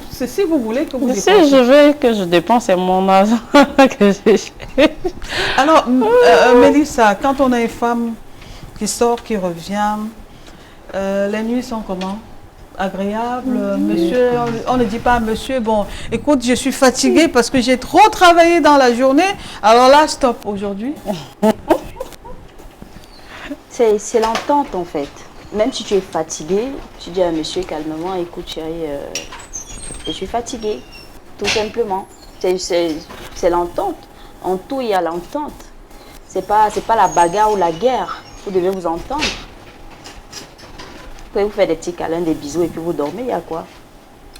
c'est si vous voulez que vous dépensez. Si je veux que je dépense, c'est mon argent que je... Alors, Mélissa, quand on a une femme qui sort, qui revient, les nuits sont comment? Agréables? Monsieur, on ne dit pas à monsieur, bon, écoute, je suis fatiguée parce que j'ai trop travaillé dans la journée, alors là, stop aujourd'hui. C'est l'entente en fait. Même si tu es fatigué, tu dis à monsieur calmement, écoute chérie, je suis fatiguée, tout simplement. C'est l'entente. En tout, il y a l'entente. C'est pas la bagarre ou la guerre. Vous devez vous entendre. Vous pouvez vous faire des petits câlins, des bisous et puis vous dormez, il y a quoi?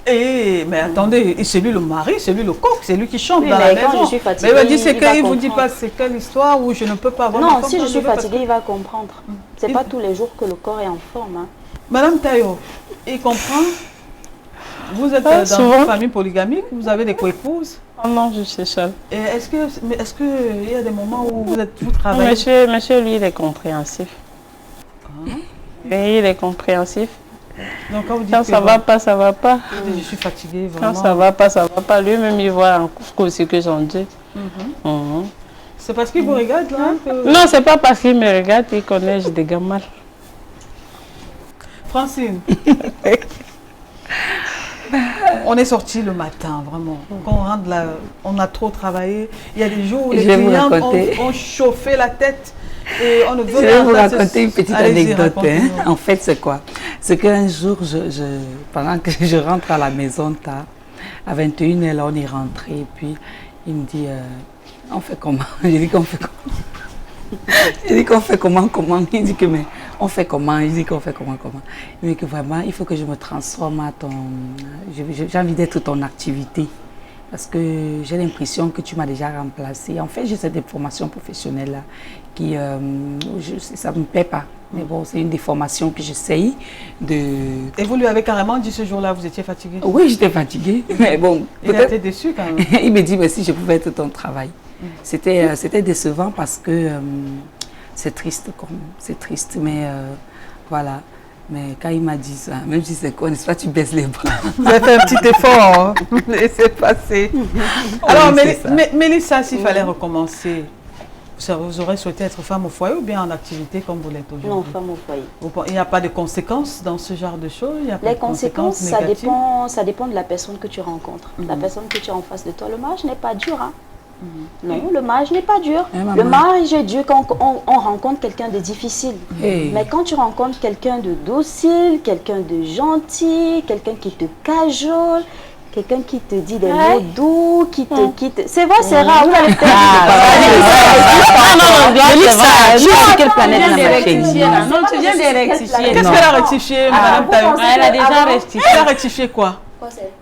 Mais attendez, c'est lui le mari, c'est lui le coq, c'est lui qui chante oui, dans mais la quand maison. je suis fatiguée, mais il dit, il vous dit comprendre. pas c'est quelle histoire où je ne peux pas avoir. Non, si je suis fatiguée, il va comprendre. C'est pas tous les jours que le corps est en forme. Hein. Madame Tayo, il comprend? Vous êtes dans une famille polygamique, vous avez des co-épouses? Oh non, je suis seule. Et est-ce qu'il y a des moments où vous travaillez? Monsieur, lui, il est compréhensif. Et il est compréhensif. Donc, quand ça va pas, ça va pas. Je suis fatiguée, vraiment. Quand ça va pas. Lui-même, il voit en ce que j'en dis. C'est parce qu'il vous regarde là que... Non, c'est pas parce qu'il me regarde, il connaît, je dégage mal. Francine. On est sorti le matin, vraiment. Quand on rentre là, on a trop travaillé. Il y a des jours où les clients ont chauffé la tête. Et on ne veut je vais vous raconter une petite anecdote. Hein. En fait, c'est quoi? C'est qu'un jour, pendant que je rentre à la maison tard, à 21h, là, on est rentré. Et puis, il me dit, on fait comment? J'ai dit qu'on fait comment? J'ai dit qu'on fait comment? Il dit que, mais on fait comment? Il dit qu'on fait comment? Il dit que vraiment, il faut que je me transforme à ton... J'ai envie d'être ton activité. Parce que j'ai l'impression que tu m'as déjà remplacé. En fait, j'ai cette formation professionnelle-là qui, ça ne me plaît pas. Mais bon, c'est une des formations que j'essaye de... Et vous lui avez carrément dit ce jour-là, vous étiez fatiguée? Oui, j'étais fatiguée. Mais bon, il a été déçu quand même. Il me dit, mais si je pouvais être ton travail. C'était décevant parce que c'est triste, mais voilà. Mais quand il m'a dit ça, même si c'est quoi, n'est-ce pas, tu baisses les bras. Vous avez fait un petit effort, hein. Laissez passer. Alors, Mélissa, s'il fallait recommencer, vous aurez souhaité être femme au foyer ou bien en activité comme vous l'êtes aujourd'hui? Non, femme au foyer. Il n'y a pas de conséquences dans ce genre de choses? Les conséquences, ça dépend de la personne que tu rencontres. La personne que tu as en face de toi, le mariage n'est pas dur, hein. Non, le mariage n'est pas dur. Le mariage est dur quand on rencontre quelqu'un de difficile. Mais quand tu rencontres quelqu'un de docile, quelqu'un de gentil, quelqu'un qui te cajole, quelqu'un qui te dit des mots doux, qui te... C'est vrai, c'est rare. Vous allez quelle planète non, tu viens de rectifier. Qu'est-ce qu'elle a rectifié, Madame Tayo? Elle a déjà rectifié. Elle a rectifié quoi?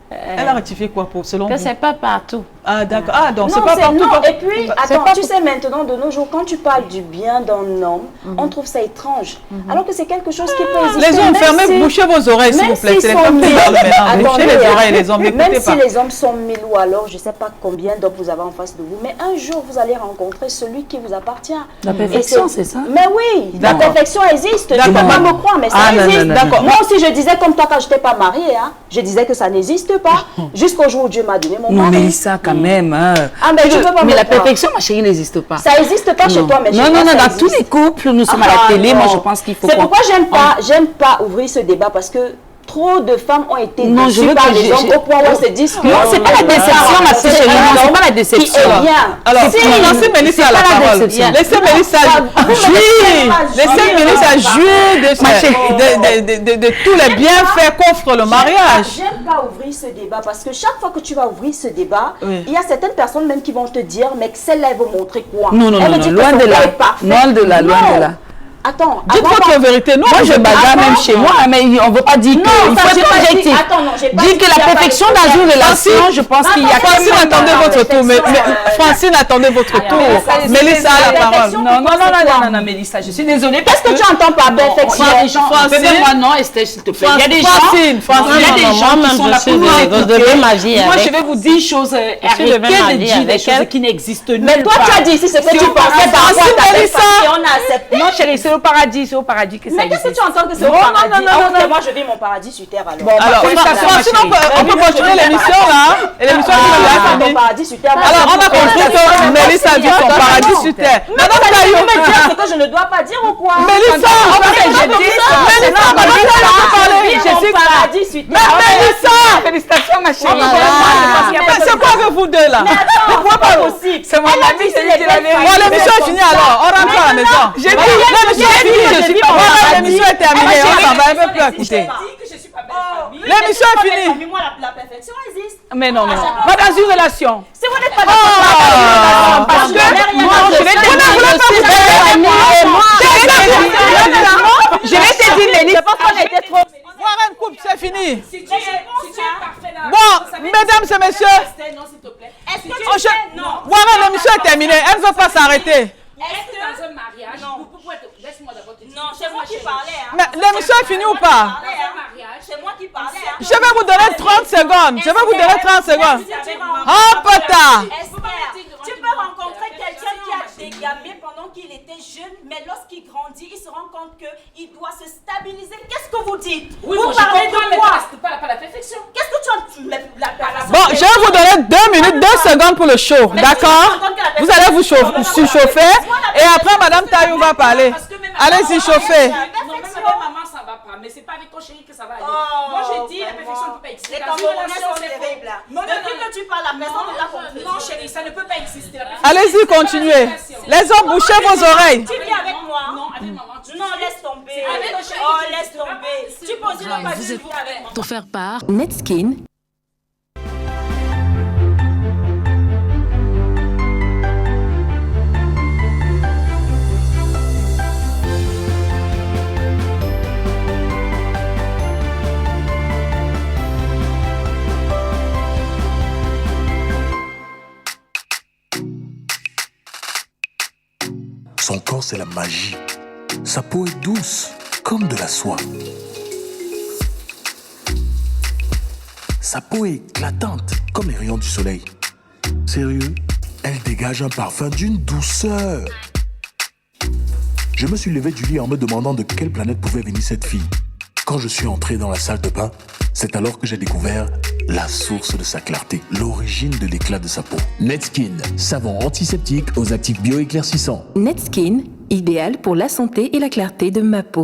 Elle a rectifié quoi selon vous? Que c'est pas partout. Ah d'accord. Ah donc c'est pas partout. Non, et puis, attends, tu sais maintenant de nos jours, quand tu parles du bien d'un homme, on trouve ça étrange. Alors que c'est quelque chose qui peut exister. Les hommes, fermez, bouchez vos oreilles s'il vous plaît. C'est les femmes qui parlent maintenant. Bouchez les oreilles les hommes, n'écoutez pas. Même si les hommes sont 1000 ou alors je sais pas combien d'hommes vous avez en face de vous, mais un jour vous allez rencontrer celui qui vous appartient. La perfection, c'est ça? Mais oui, la perfection existe. Tu ne peux pas me croire, mais ça existe. Moi aussi je disais comme toi quand je n'étais pas mariée, je disais que ça n'existe pas. Jusqu'au jour où Dieu m'a donné mon mari. Non, mais ça quand même. Mais la perfection, ma chérie, n'existe pas. Ça n'existe pas chez toi, mais chez moi, non, dans tous les couples, nous sommes à la télé, moi je pense qu'il faut... C'est pourquoi j'aime pas ouvrir ce débat, parce que trop de femmes ont été déçues par les hommes au point où on se dit que... Non, c'est pas la déception, ma chérie, c'est pas la déception. Alors, laissez Mélissa la parole. Laissez Mélissa jouir de tous les bienfaits qu'offre le mariage. J'aime pas ouvrir ce débat, parce que chaque fois que tu vas ouvrir ce débat, il y a certaines personnes même qui vont te dire, mais que celle-là, elle veut montrer quoi? Non, loin de là. Attends, dites votre vérité. Non, moi je bagarre même chez moi, mais on ne veut pas dire que il faut être objectif. Dire que la perfection dans une relation, je pense qu'il y a... Francine, attendez votre tour. Francine, attendez votre tour. Mélissa a la parole. Non, Mélissa, je suis désolée. Qu'est-ce que tu entends par perfection? Moi non, Esther, s'il te plaît. Il y a des gens qui sont là pour nous. Moi, je vais vous dire choses, arrêtez de dire des choses qui n'existent nulle part. Mais toi, tu as dit, si c'est ce que tu pensais, on a accepté. Non, chérie, c'est au paradis que ça existe. Mais qu'est-ce que tu entends que c'est au paradis? Non, moi je vis mon paradis sur terre alors. Alors, Francine, on peut continuer l'émission là. Et l'émission qui mon paradis sur terre. Alors, on a compris que Mélissa a dit son paradis sur terre. Madame Tayo, me dire ce que je ne dois pas dire ou quoi? Mélissa, félicitations ma chérie. C'est quoi avec vous deux là? Pourquoi pas possible? C'est mon avis, c'est la vérité. Bon, l'émission est finie alors. On rentre à la maison. J'ai dit, l'émission est terminée. On s'en va un peu plus écouter. L'émission est finie. Moi, la perfection existe. Mais non, non. Pas dans une relation. Si vous n'êtes pas dans une relation, parce que moi, je vais te dire, Lélie. Je pense qu'on était trop. Warren coupe, c'est fini. Si tu es parfait là. Bon, mesdames et messieurs. Non, s'il te plaît. Est-ce que tu sais? Non. Warren, l'émission est terminée. Elle ne veut pas s'arrêter. Est-ce que dans un mariage, laisse-moi d'abord te dire. Non, c'est moi qui parlais. Mais l'émission est finie ou pas? C'est moi qui parlais. Je vais vous donner 30 secondes. Je vais vous donner 30 secondes. Oh, pota. Tu peux rencontrer quelqu'un qui a dégamé pendant qu'il était jeune, mais lorsqu'il grandit, il se rend compte qu'il doit se stabiliser. Qu'est-ce que vous dites? Oui, vous bon, parlez de quoi? Pas la perfection. Qu'est-ce que tu as... Bon, je vais vous donner 2 minutes, 2 secondes pour le show. D'accord? Vous allez vous chauffer. Et après, Madame Taillou va parler. Allez-y, chauffez. Non, même avec maman, ça va pas. Mais c'est pas avec ton chéri que ça va aller. Moi, je dis, la perfection ne peut pas exister. Les conversations sont terribles. Depuis que tu parles, la personne ne l'a compris. Non, chérie, ça ne peut pas exister. Allez-y, continuez. Les hommes, bouchez vos oreilles. Tu viens avec moi? Non, avec maman. Non, laisse tomber. Avec le chéri. Oh, laisse tomber. Tu poses le pas Vous êtes avec moi. pour faire part Netskin. Son corps, c'est la magie. Sa peau est douce, comme de la soie. Sa peau est éclatante, comme les rayons du soleil. Sérieux, elle dégage un parfum d'une douceur. Je me suis levé du lit en me demandant de quelle planète pouvait venir cette fille. Quand je suis entré dans la salle de bain, c'est alors que j'ai découvert la source de sa clarté, l'origine de l'éclat de sa peau. Netskin, savon antiseptique aux actifs bioéclaircissants. Netskin, idéal pour la santé et la clarté de ma peau.